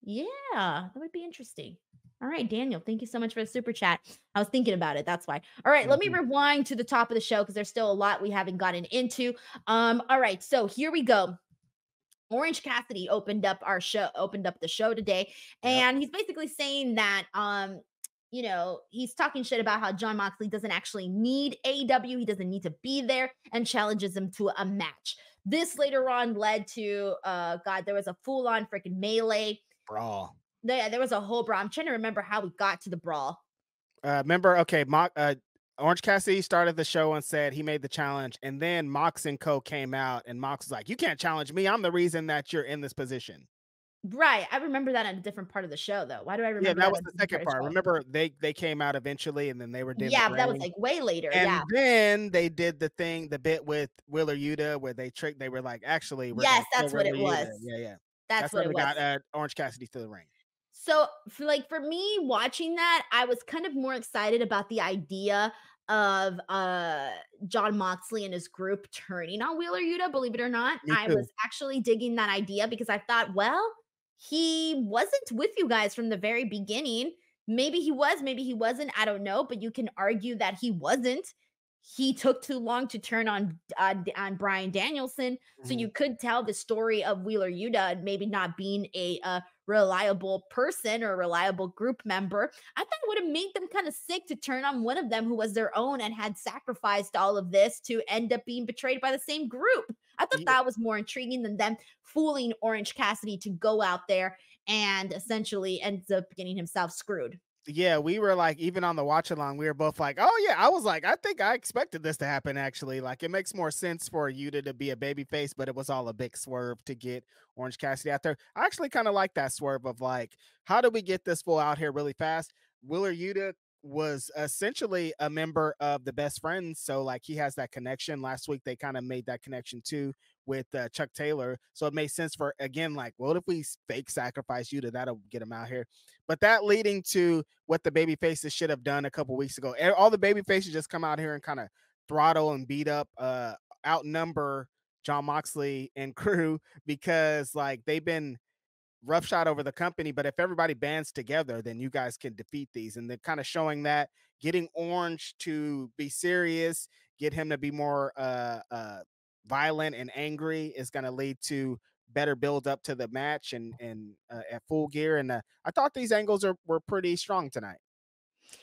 Yeah, that would be interesting. All right, Daniel, thank you so much for the super chat. I was thinking about it. That's why. All right, let me rewind to the top of the show because there's still a lot we haven't gotten into. All right, so here we go. Orange Cassidy opened up the show today, and he's basically saying that he's talking shit about how Jon Moxley doesn't actually need AEW. He doesn't need to be there, and challenges him to a match. This later on led to, there was a full-on freaking melee. Brawl. There was a whole brawl. I'm trying to remember how we got to the brawl. Orange Cassidy started the show and said he made the challenge, and then Mox and Co. came out, and Mox was like, you can't challenge me. I'm the reason that you're in this position. Right. I remember that in a different part of the show, though. Why do I remember that was the second part. Remember, they came out eventually, and then they were but that was like way later. And then they did the bit with Wheeler Yuta where they were like, actually, yes, that's what it was. Yeah. That's what it was. Got Orange Cassidy to the ring. So, for me watching that, I was kind of more excited about the idea of John Moxley and his group turning on Wheeler Yuta, believe it or not. Me I too. was actually digging that idea because I thought, well, he wasn't with you guys from the very beginning. Maybe he was, maybe he wasn't. I don't know, but you can argue that he wasn't. He took too long to turn on Brian Danielson, so Mhm. you could tell the story of Wheeler Yuta maybe not being a reliable person or a reliable group member. I thought it would have made them kind of sick to turn on one of them who was their own and had sacrificed all of this to end up being betrayed by the same group. I thought Yeah. that was more intriguing than them fooling Orange Cassidy to go out there and essentially ends up getting himself screwed. Yeah, we were like, even on the watch along, we were both like, oh yeah, I was like, I think I expected this to happen actually. Like it makes more sense for Yuta to be a baby face, but it was all a big swerve to get Orange Cassidy out there. I actually kind of like that swerve of like, how do we get this fool out here really fast? Wheeler Yuta was essentially a member of the best friends. So like he has that connection. Last week they kind of made that connection too with Chuck Taylor. So it made sense for again, like, what if we fake sacrifice Yuta? That'll get him out here. But that leading to what the baby faces should have done a couple weeks ago. All the baby faces just come out here and kind of throttle and beat up, outnumber John Moxley and crew because like they've been roughshod over the company. But if everybody bands together, then you guys can defeat these. And they're kind of showing that getting Orange to be serious, get him to be more violent and angry is going to lead to better build up to the match and at full gear. And I thought these angles were pretty strong tonight.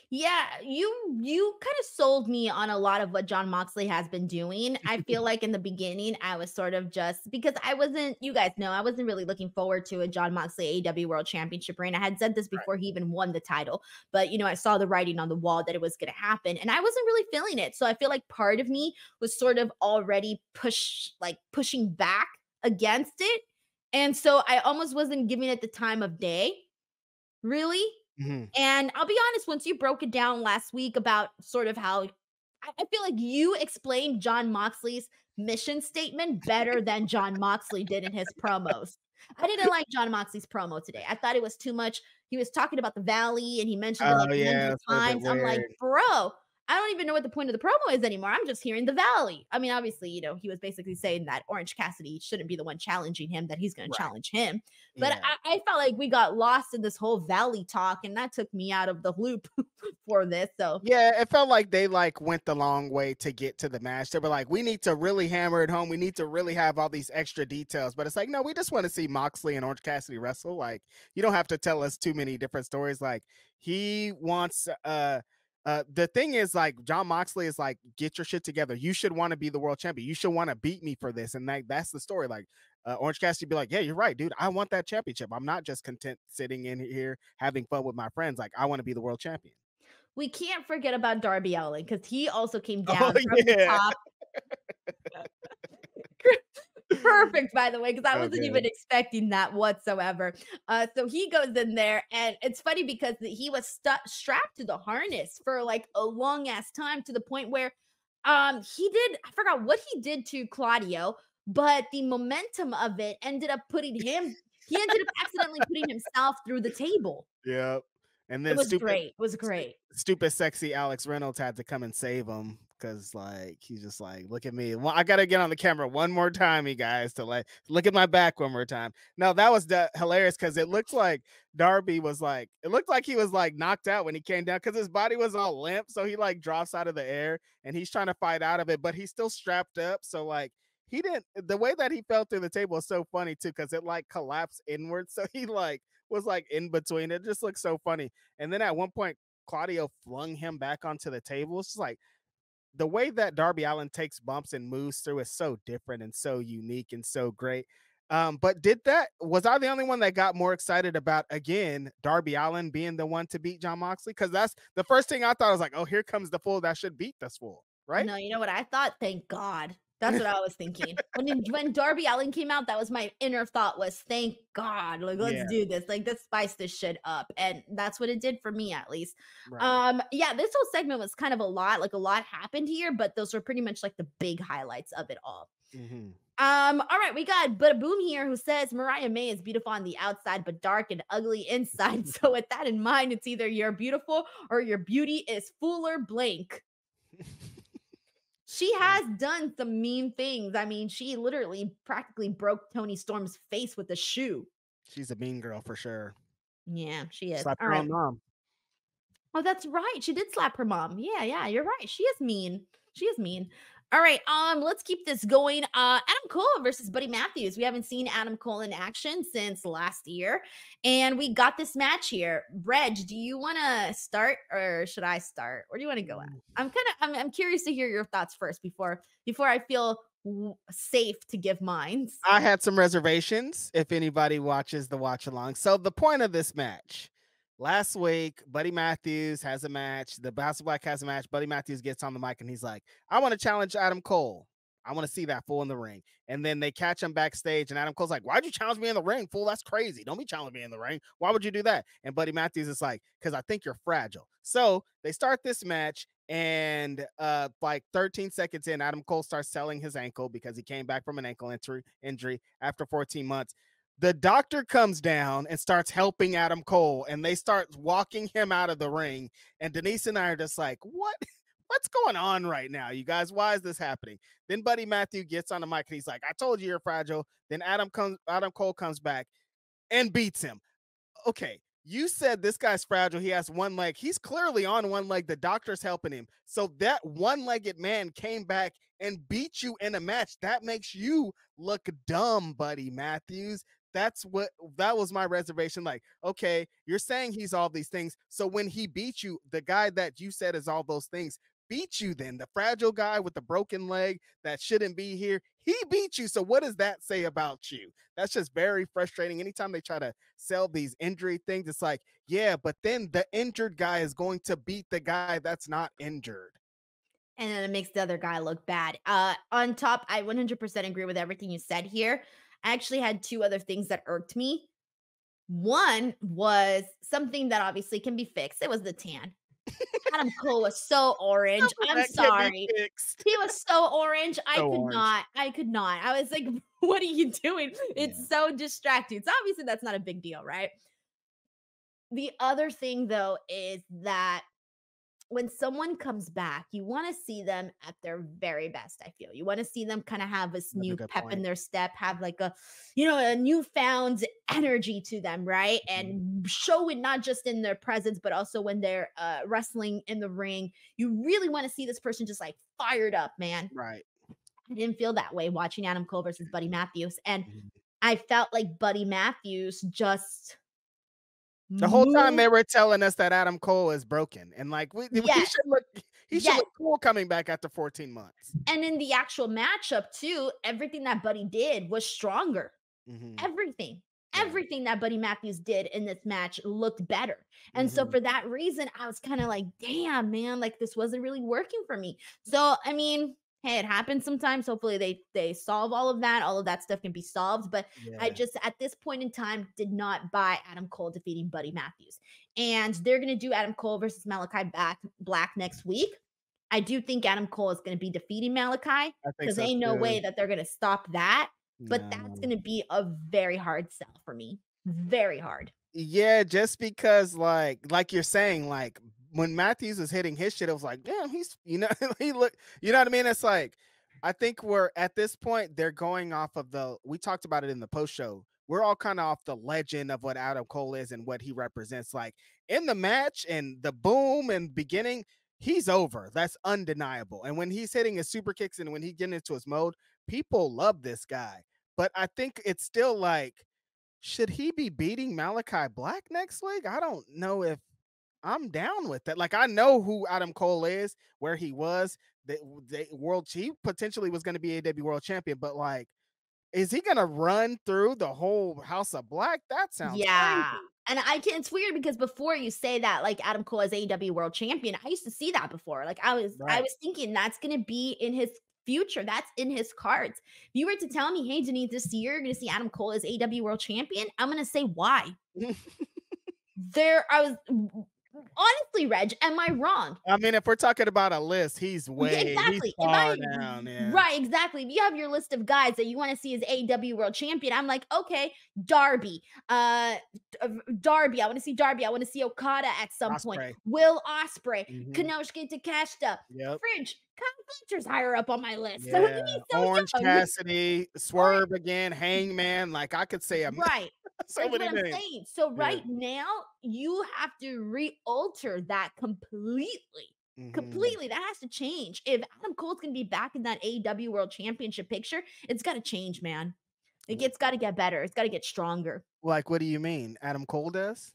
Yeah, you kind of sold me on a lot of what John Moxley has been doing. I feel like in the beginning I was sort of just because I wasn't, you guys know, I wasn't really looking forward to a John Moxley AEW World Championship reign. I had said this Right. before he even won the title, but I saw the writing on the wall that it was going to happen and I wasn't really feeling it. So I feel like part of me was sort of already pushing back against it. And so I almost wasn't giving it the time of day, really. Mhm. And I'll be honest, once you broke it down last week about sort of how I feel like you explained John Moxley's mission statement better than John Moxley did in his promos. I didn't like John Moxley's promo today. I thought it was too much. He was talking about the valley and he mentioned it Oh like a yeah, hundred it's a little bit times. I'm like, weird. bro, I don't even know what the point of the promo is anymore. I'm just hearing the valley. I mean, obviously, he was basically saying that Orange Cassidy shouldn't be the one challenging him, that he's going to Right. challenge him. But Yeah. I felt like we got lost in this whole valley talk, and that took me out of the loop for this. So Yeah, it felt like they like went the long way to get to the match. They were like, we need to really hammer it home. We need to really have all these extra details. But it's like, no, we just want to see Moxley and Orange Cassidy wrestle. Like, you don't have to tell us too many different stories. Like, he wants the thing is like John Moxley is like, get your shit together. You should want to be the world champion. You should want to beat me for this. And that's the story. Like Orange Cassidy be like, yeah, you're right, dude. I want that championship. I'm not just content sitting in here having fun with my friends. Like, I want to be the world champion. we can't forget about Darby Allin because he also came Oh down from the yeah. top. Perfect, by the way, because I So wasn't even good. expecting that whatsoever. So he goes in there, and it's funny because he was strapped to the harness for like a long ass time to the point where he did, I forgot what he did to Claudio, but the momentum of it ended up he ended up accidentally putting himself through the table. Yep. And It then was great. It was stu great. stupid, sexy Alex Reynolds had to come and save him because, like, he's just like, "Look at me. Well, I gotta get on the camera one more time, you guys, to like look at my back one more time." No, that was hilarious because it looked like Darby was like, it looked like he was like knocked out when he came down because his body was all limp. So he like drops out of the air and he's trying to fight out of it, but he's still strapped up. So like he didn't the way that he fell through the table was so funny too, because it like collapsed inward. So he like was like in between. It just looks so funny. And then at one point, Claudio flung him back onto the table. It's just like the way that Darby Allin takes bumps and moves through is so different and so unique and so great. But was I the only one that got more excited about again Darby Allin being the one to beat John Moxley? Because that's the first thing I thought. I was like, oh, here comes the fool that should beat this fool, right? No, you know what I thought? Thank God. That's what I was thinking. When Darby Allin came out, that was my inner thought was, "Thank God, like, let's Yeah, do this. Like, let's spice this shit up." And that's what it did for me, at least. right. Yeah, this whole segment was kind of a lot. Like, a lot happened here, but those were pretty much like the big highlights of it all. All right, we got Bada Boom here who says Mariah May is beautiful on the outside, but dark and ugly inside. So with that in mind, it's either you're beautiful or your beauty is fuller blank. She has done some mean things. I mean, she literally practically broke Tony Storm's face with a shoe. She's a mean girl for sure. Yeah, she is. Slapped All her right. own mom. Oh, that's right. She did slap her mom. Yeah, you're right. She is mean. She is mean. All right, let's keep this going. Adam Cole versus Buddy Matthews. We haven't seen Adam Cole in action since last year, and we got this match here. Reg, do you want to start, or should I start? Where do you want to go at? I'm curious to hear your thoughts first before I feel safe to give mine. I had some reservations if anybody watches the watch along. So the point of this match. Last week, Buddy Matthews has a match. The House of Black has a match. Buddy Matthews gets on the mic and he's like, I want to challenge Adam Cole. I want to see that fool in the ring. And then they catch him backstage, and Adam Cole's like, why'd you challenge me in the ring, fool? That's crazy. Don't be challenging me in the ring. Why would you do that? And Buddy Matthews is like, because I think you're fragile. So they start this match, and like 13 seconds in, Adam Cole starts selling his ankle because he came back from an ankle injury after 14 months. The doctor comes down and starts helping Adam Cole, and they start walking him out of the ring. And Denise and I are just like, what's going on right now, you guys? Why is this happening? Then Buddy Matthew gets on the mic and he's like, I told you you're fragile. Then Adam Cole comes back and beats him. Okay, you said this guy's fragile. He has one leg. He's clearly on one leg. The doctor's helping him. So that one-legged man came back and beat you in a match. That makes you look dumb, Buddy Matthews. That was my reservation. Like, okay, you're saying he's all these things. So when he beat you, the guy that you said is all those things beat you then. The fragile guy with the broken leg that shouldn't be here, he beat you. So what does that say about you? That's just very frustrating. Anytime they try to sell these injury things, it's like, yeah, but then the injured guy is going to beat the guy that's not injured. And then it makes the other guy look bad. On top, I 100% agree with everything you said here. I actually had two other things that irked me. One was something that obviously can be fixed. It was the tan. Adam Cole was so orange. I'm sorry. He was so orange. I could not. I was like, what are you doing? It's so distracting. So obviously that's not a big deal, right? The other thing though is that when someone comes back, you want to see them at their very best. I feel you want to see them kind of have this new pep in their step, have like a newfound energy to them, right? And show it not just in their presence, but also when they're wrestling in the ring. You really want to see this person just like fired up, man. Right. I didn't feel that way watching Adam Cole versus Buddy Matthews, and I felt like Buddy Matthews just. The whole time they were telling us that Adam Cole is broken, and like he should look cool coming back after 14 months. And in the actual matchup too, everything that Buddy did was stronger. Everything that Buddy Matthews did in this match looked better. And so for that reason, I was kind of like, damn, man, like this wasn't really working for me. So I mean, hey, it happens sometimes. Hopefully they solve all of that. All of that stuff can be solved. But I just, at this point in time, did not buy Adam Cole defeating Buddy Matthews. And they're going to do Adam Cole versus Malachi Black next week. I do think Adam Cole is going to be defeating Malachi because ain't no way that they're going to stop that. But that's going to be a very hard sell for me. Very hard. Yeah, just because like you're saying, like when Matthews was hitting his shit, it was like, damn, he's, he look, you know what I mean? It's like, I think we're at this point, they're going off of we talked about it in the post show. We're all kind of off the legend of what Adam Cole is and what he represents. Like in the match and the boom and beginning, he's over. That's undeniable. And when he's hitting his super kicks and when he gets into his mode, people love this guy. But I think it's still like, should he be beating Malachi Black next week? I don't know if I'm down with that. Like, I know who Adam Cole is, where he was. He potentially was going to be AEW World Champion, but like, is he going to run through the whole House of Black? That sounds crazy. And it's weird because before you say that, like Adam Cole as AEW World Champion, I used to see that before. Like I was thinking that's going to be in his future. That's in his cards. If you were to tell me, hey, Denise, this year you're going to see Adam Cole as AEW World Champion, I'm going to say why. honestly, Reg, am I wrong? I mean, if we're talking about a list, he's he's Exactly. If far I down, yeah. right, exactly. If you have your list of guys that you want to see as AEW World Champion, I'm like, okay, Darby, Darby. I want to see Darby. I want to see Okada at some point. Osprey. Will Osprey, Mhm. Kanosuke Takeshita, Yep. Fridge. Kyle Fletcher's higher up on my list. So he's Yeah. so Orange young. Cassidy, Swerve again, Hangman. Like I could say Right. so That's many what I'm names. saying. So Yeah. right now, you have to re-alter that completely. Mhm. Completely. That has to change. If Adam Cole's gonna be back in that AEW World Championship picture, it's gotta change, man. It's gotta get better. It's gotta get stronger. Like, what do you mean? Adam Cole does?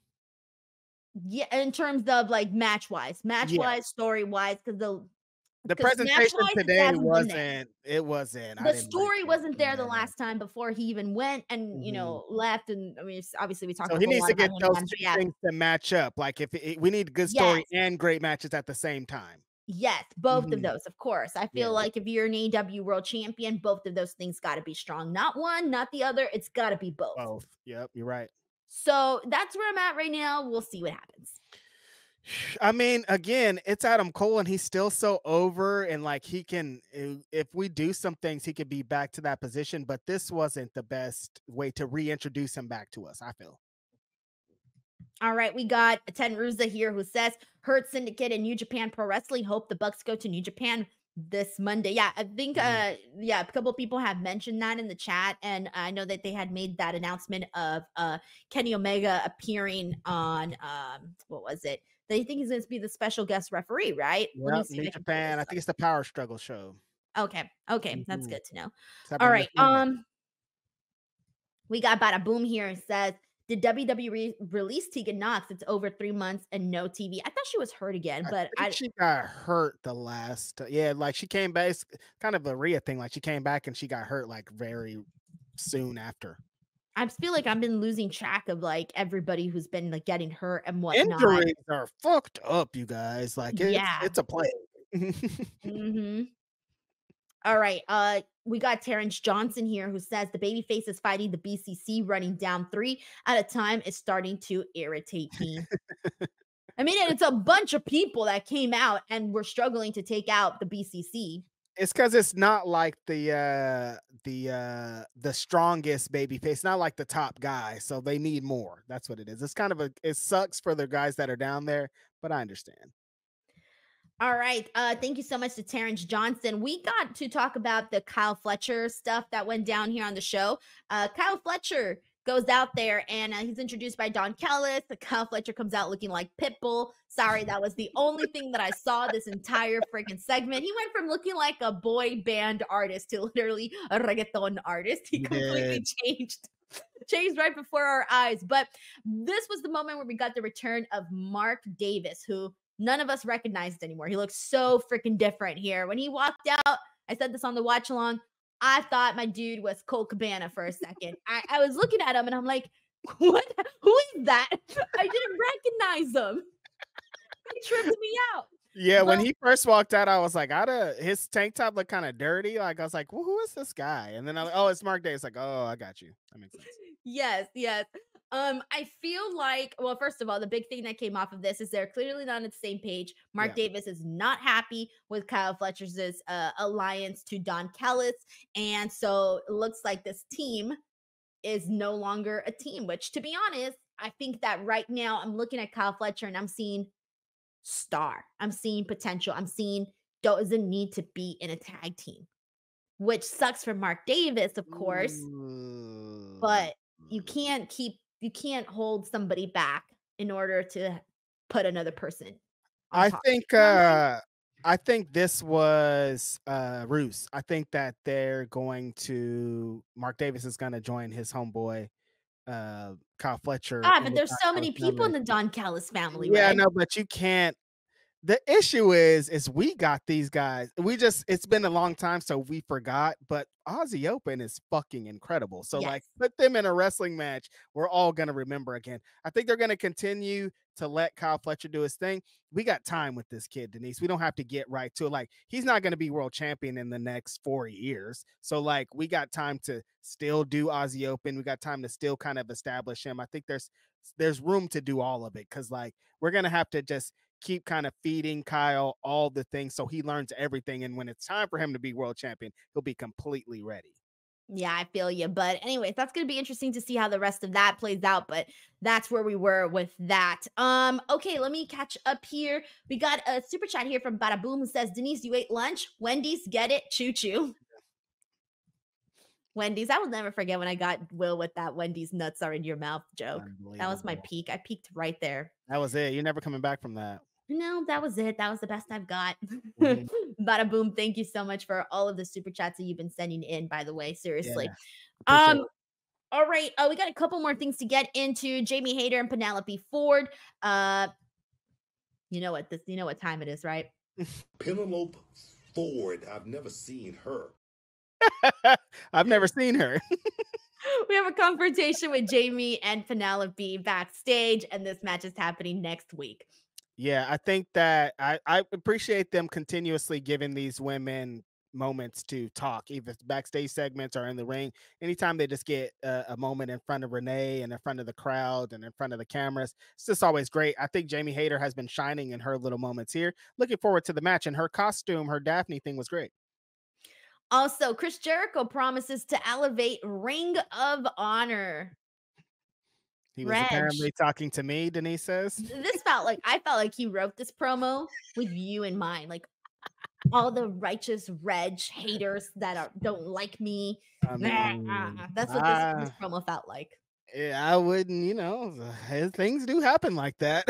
Yeah, in terms of like match Yeah. wise, story wise, The because match presentation wise, it today hasn't been there. wasn't. I The didn't like story it. wasn't there the Yeah. last time before he even went and Mhm. left. And I mean, obviously, we talked So a he whole needs lot to about get him those once, but 2 yeah, things to match up. Like if we need good story yes. and great matches at the same time. Yes, both of Mhm. those, of course. I feel Yeah. like if you're an AEW world champion, both of those things gotta be strong. Not one, not the other. It's gotta be both. Both. Yep, you're right. So that's where I'm at right now. We'll see what happens. I mean, again, it's Adam Cole and he's still so over and like he can if we do some things he could be back to that position, but this wasn't the best way to reintroduce him back to us, I feel. All right, we got Ten Ruza here who says Hurt Syndicate and New Japan Pro Wrestling hope the Bucks go to New Japan this Monday. Yeah, I think Mhm. yeah, a couple of people have mentioned that in the chat, and I know that they had made that announcement of Kenny Omega appearing on what was it? They think he's going to be the special guest referee, right? Let me Yep, see if New I can pull Japan. this I up. think it's the Power Struggle show. Okay, okay, that's Mhm. good to know. It's All happening right, this Monday. we got Bada Boom here and says, did WWE release Tegan Knox? It's over 3 months and no TV. I thought she was hurt again, I but think she got hurt the last yeah, like she came back kind of a Rhea thing, like she came back and she got hurt like very soon after. I feel like I've been losing track of like everybody who's been like getting hurt and whatnot. Injuries are fucked up, you guys. Like Yeah. it's a plague. Hmm. All right. We got Terrence Johnson here who says the babyface is fighting the BCC running down 3 at a time is starting to irritate me. I mean, and it's a bunch of people that came out and were struggling to take out the BCC. It's because it's not like the strongest baby face, not like the top guy, so they need more. That's what it is. It's kind of it sucks for the guys that are down there, but I understand. All right. Thank you so much to Terrence Johnson. We got to talk about the Kyle Fletcher stuff that went down here on the show. Kyle Fletcher goes out there and he's introduced by Don Callis. Kyle Fletcher comes out looking like Pitbull. Sorry, that was the only thing that I saw this entire freaking segment. He went from looking like a boy band artist to literally a reggaeton artist. He You completely did. changed right before our eyes. But this was the moment where we got the return of Mark Davis, who none of us recognized anymore. He looks so freaking different here. When he walked out, I said this on the watch along. I thought my dude was Cole Cabana for a second. I was looking at him and I'm like, what? Who is that? I didn't recognize him. He tripped me out. Yeah, when But he first walked out, I was like, his tank top looked kind of dirty. Like I was like, well, who is this guy? And then oh, it's Mark Davis. Like, oh, I got you. That makes sense. yes, yes. I feel like, well, first of all, the big thing that came off of this is they're clearly not on the same page. Mark Yeah. Davis is not happy with Kyle Fletcher's alliance to Don Callis. And so it looks like this team is no longer a team, which to be honest, I think that right now I'm looking at Kyle Fletcher and I'm seeing star. I'm seeing potential. I'm seeing doesn't need to be in a tag team, which sucks for Mark Davis, of course, Ooh. but you can't hold somebody back in order to put another person on I top. think You know what I'm saying? I think this was Roos. I think that they're going to Mark Davis is gonna join his homeboy Kyle Fletcher Ah, in but the there's Don so Callis many people in family. the Don Callis family, Yeah, Reg. no, but you can't. The issue is we got these guys. It's been a long time, so we forgot. But Aussie Open is fucking incredible. So like, Yes. put them in a wrestling match. We're all gonna remember again. I think they're gonna continue to let Kyle Fletcher do his thing. We got time with this kid, Denise. We don't have to get right to it. Like, he's not going to be world champion in the next 4 years. So, like, we got time to still do Aussie Open. We got time to still kind of establish him. I think there's room to do all of it, because, like, we're going to have to just keep kind of feeding Kyle all the things so he learns everything. And when it's time for him to be world champion, he'll be completely ready. Yeah, I feel you. But anyways, that's going to be interesting to see how the rest of that plays out. But that's where we were with that. Okay, let me catch up here. We got a super chat here from Bada Boom who says, Denise, you ate lunch? Wendy's, get it? Choo choo. Wendy's. I will never forget when I got Will with that Wendy's nuts are in your mouth joke. That was my peak. I peaked right there. That was it. You're never coming back from that. No, that was it. That was the best I've got. Bada Boom. Thank you so much for all of the super chats that you've been sending in, by the way. Seriously. Yeah, all right. We got a couple more things to get into. Jamie Hayter and Penelope Ford. You know what time it is, right? Penelope Ford. I've never seen her. I've never seen her. We have a confrontation with Jamie and Penelope backstage, and this match is happening next week. Yeah, I think that I appreciate them continuously giving these women moments to talk, either backstage segments or in the ring. Anytime they just get a moment in front of Renee and in front of the crowd and in front of the cameras, it's just always great. I think Jamie Hayter has been shining in her little moments here. Looking forward to the match, and her costume, her Daphne thing was great. Also, Chris Jericho promises to elevate Ring of Honor. He was apparently talking to me, Denise says. I felt like he wrote this promo with you in mind. Like, all the righteous Reg haters that don't like me. I mean, that's what this promo felt like. Yeah, I wouldn't, things do happen like that.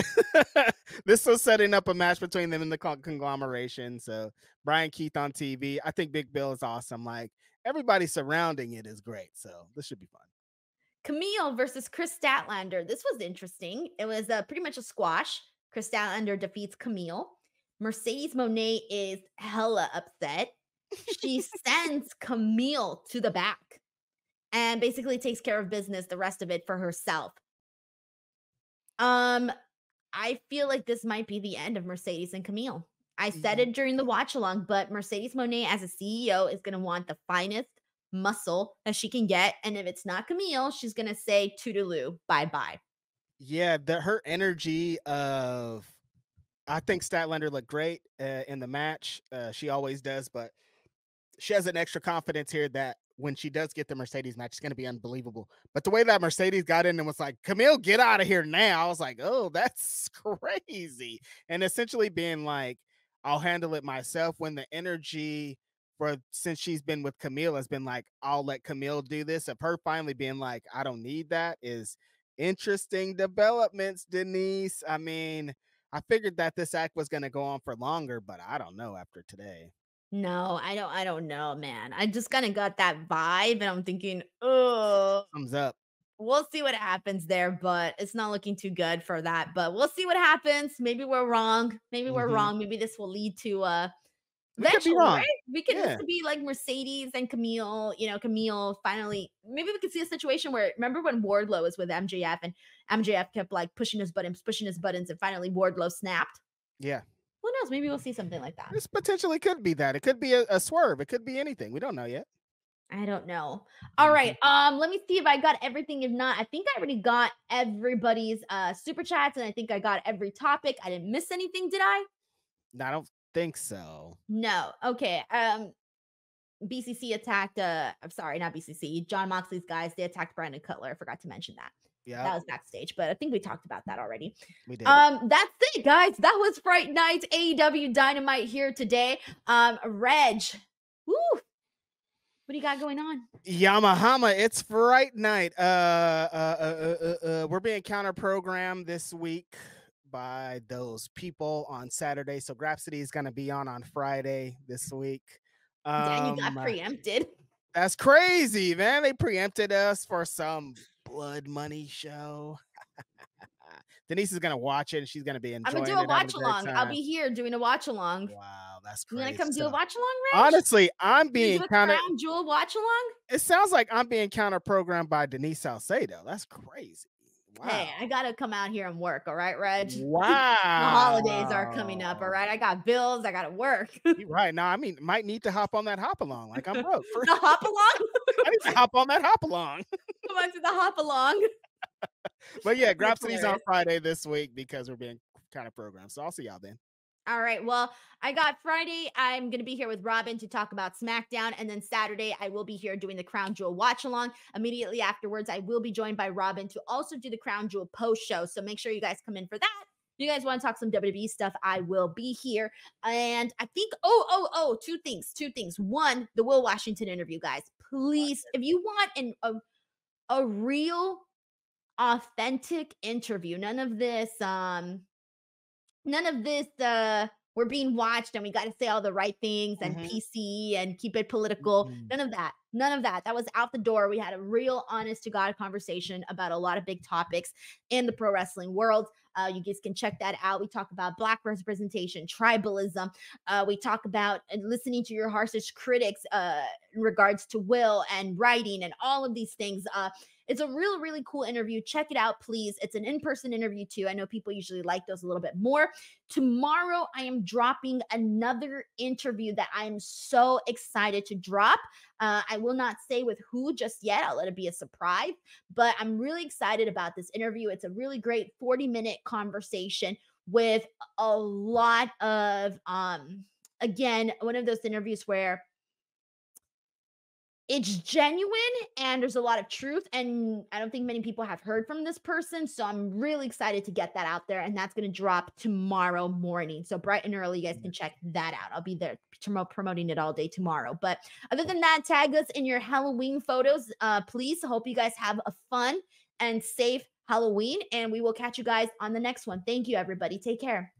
This was setting up a match between them in the conglomeration. So Brian Keith on TV. I think Big Bill is awesome. Like, everybody surrounding it is great. So this should be fun. Kamille versus Kris Statlander. This was interesting. It was pretty much a squash. Kris Statlander defeats Kamille. Mercedes Moné is hella upset. She sends Kamille to the back and basically takes care of business, the rest of it for herself. I feel like this might be the end of Mercedes and Kamille. I said it during the watch along, but Mercedes Moné as a CEO is going to want the finest muscle that she can get. And if it's not Kamille, she's going to say toodaloo, bye-bye. Yeah, her energy of, I think Statlander looked great in the match. She always does, but she has an extra confidence here that when she does get the Mercedes match, it's going to be unbelievable. But the way that Mercedes got in and was like, Kamille, get out of here now. I was like, oh, that's crazy. And essentially being like, I'll handle it myself, when the energy since she's been with Kamille has been like, I'll let Kamille do this. Of her finally being like, I don't need that, is interesting developments, Denise. I mean, I figured that this act was going to go on for longer, but I don't know after today. No, I don't know, man. I just kind of got that vibe, and I'm thinking, oh, thumbs up. We'll see what happens there, but it's not looking too good for that. But we'll see what happens. Maybe we're wrong. Maybe we're wrong. Maybe this will lead to we could be wrong. Right? This could be like Mercedes and Kamille. Kamille finally. Maybe we could see a situation where, remember when Wardlow was with MJF and MJF kept like pushing his buttons, and finally Wardlow snapped. Yeah. Who knows? Maybe we'll see something like that. This potentially could be that. It could be a swerve. It could be anything. We don't know yet. I don't know. All right. Let me see if I got everything. If not, I think I already got everybody's super chats, and I think I got every topic. I didn't miss anything, did I? No, I don't think so. No. Okay. BCC attacked I'm sorry, not BCC. John Moxley's guys, they attacked Brandon Cutler. I forgot to mention that. Yeah. That was backstage, but I think we talked about that already. We did. That's it, guys. That was Fright Night AEW Dynamite here today. Reg. Woo. What do you got going on? Yamahama, it's Fright Night. We're being counter-programmed this week by those people on Saturday. So Grapsity is going to be on Friday this week. Damn, you got preempted. That's crazy, man. They preempted us for some blood money show. Denise is gonna watch it, and she's gonna be enjoying it. I'm gonna do a watch along. I'll be here doing a watch along. Wow, that's crazy. You gonna come do a watch along, Reg? Honestly, I'm being crown jewel watch along. It sounds like I'm being counter programmed by Denise Salcedo. That's crazy. Hey, I gotta come out here and work, all right, Reg? Wow. The holidays are coming up, all right? I got bills, I gotta work. You're right. Now, I mean, might need to hop on that hop along. Like, I'm broke. The hop along? I need to hop on that hop along. Come on to the hop along. But yeah, That's Grapsony's on hilarious. Friday this week because we're being kind of programmed. So I'll see y'all then. All right. Well, I got Friday. I'm going to be here with Robin to talk about SmackDown. And then Saturday, I will be here doing the Crown Jewel watch along. Immediately afterwards, I will be joined by Robin to also do the Crown Jewel post show. So make sure you guys come in for that. If you guys want to talk some WWE stuff, I will be here. And I think, two things. One, the Will Washington interview, guys. Please, if you want a real, authentic interview, none of this, we're being watched and we got to say all the right things and PC and keep it political. None of that. That was out the door. We had a real honest to God conversation about a lot of big topics in the pro wrestling world. You guys can check that out. We talk about Black representation, tribalism. We talk about listening to your harshest critics in regards to Will and writing and all of these things. It's a really, really cool interview. Check it out, please. It's an in-person interview too. I know people usually like those a little bit more. Tomorrow, I am dropping another interview that I'm so excited to drop. I will not say with who just yet. I'll let it be a surprise, but I'm really excited about this interview. It's a really great 40-minute conversation with a lot of, again, one of those interviews where it's genuine and there's a lot of truth, and I don't think many people have heard from this person, so I'm really excited to get that out there, and that's going to drop tomorrow morning. So bright and early, you guys can check that out. I'll be there promoting it all day tomorrow. But other than that, tag us in your Halloween photos, please. Hope you guys have a fun and safe Halloween, and we will catch you guys on the next one. Thank you, everybody. Take care.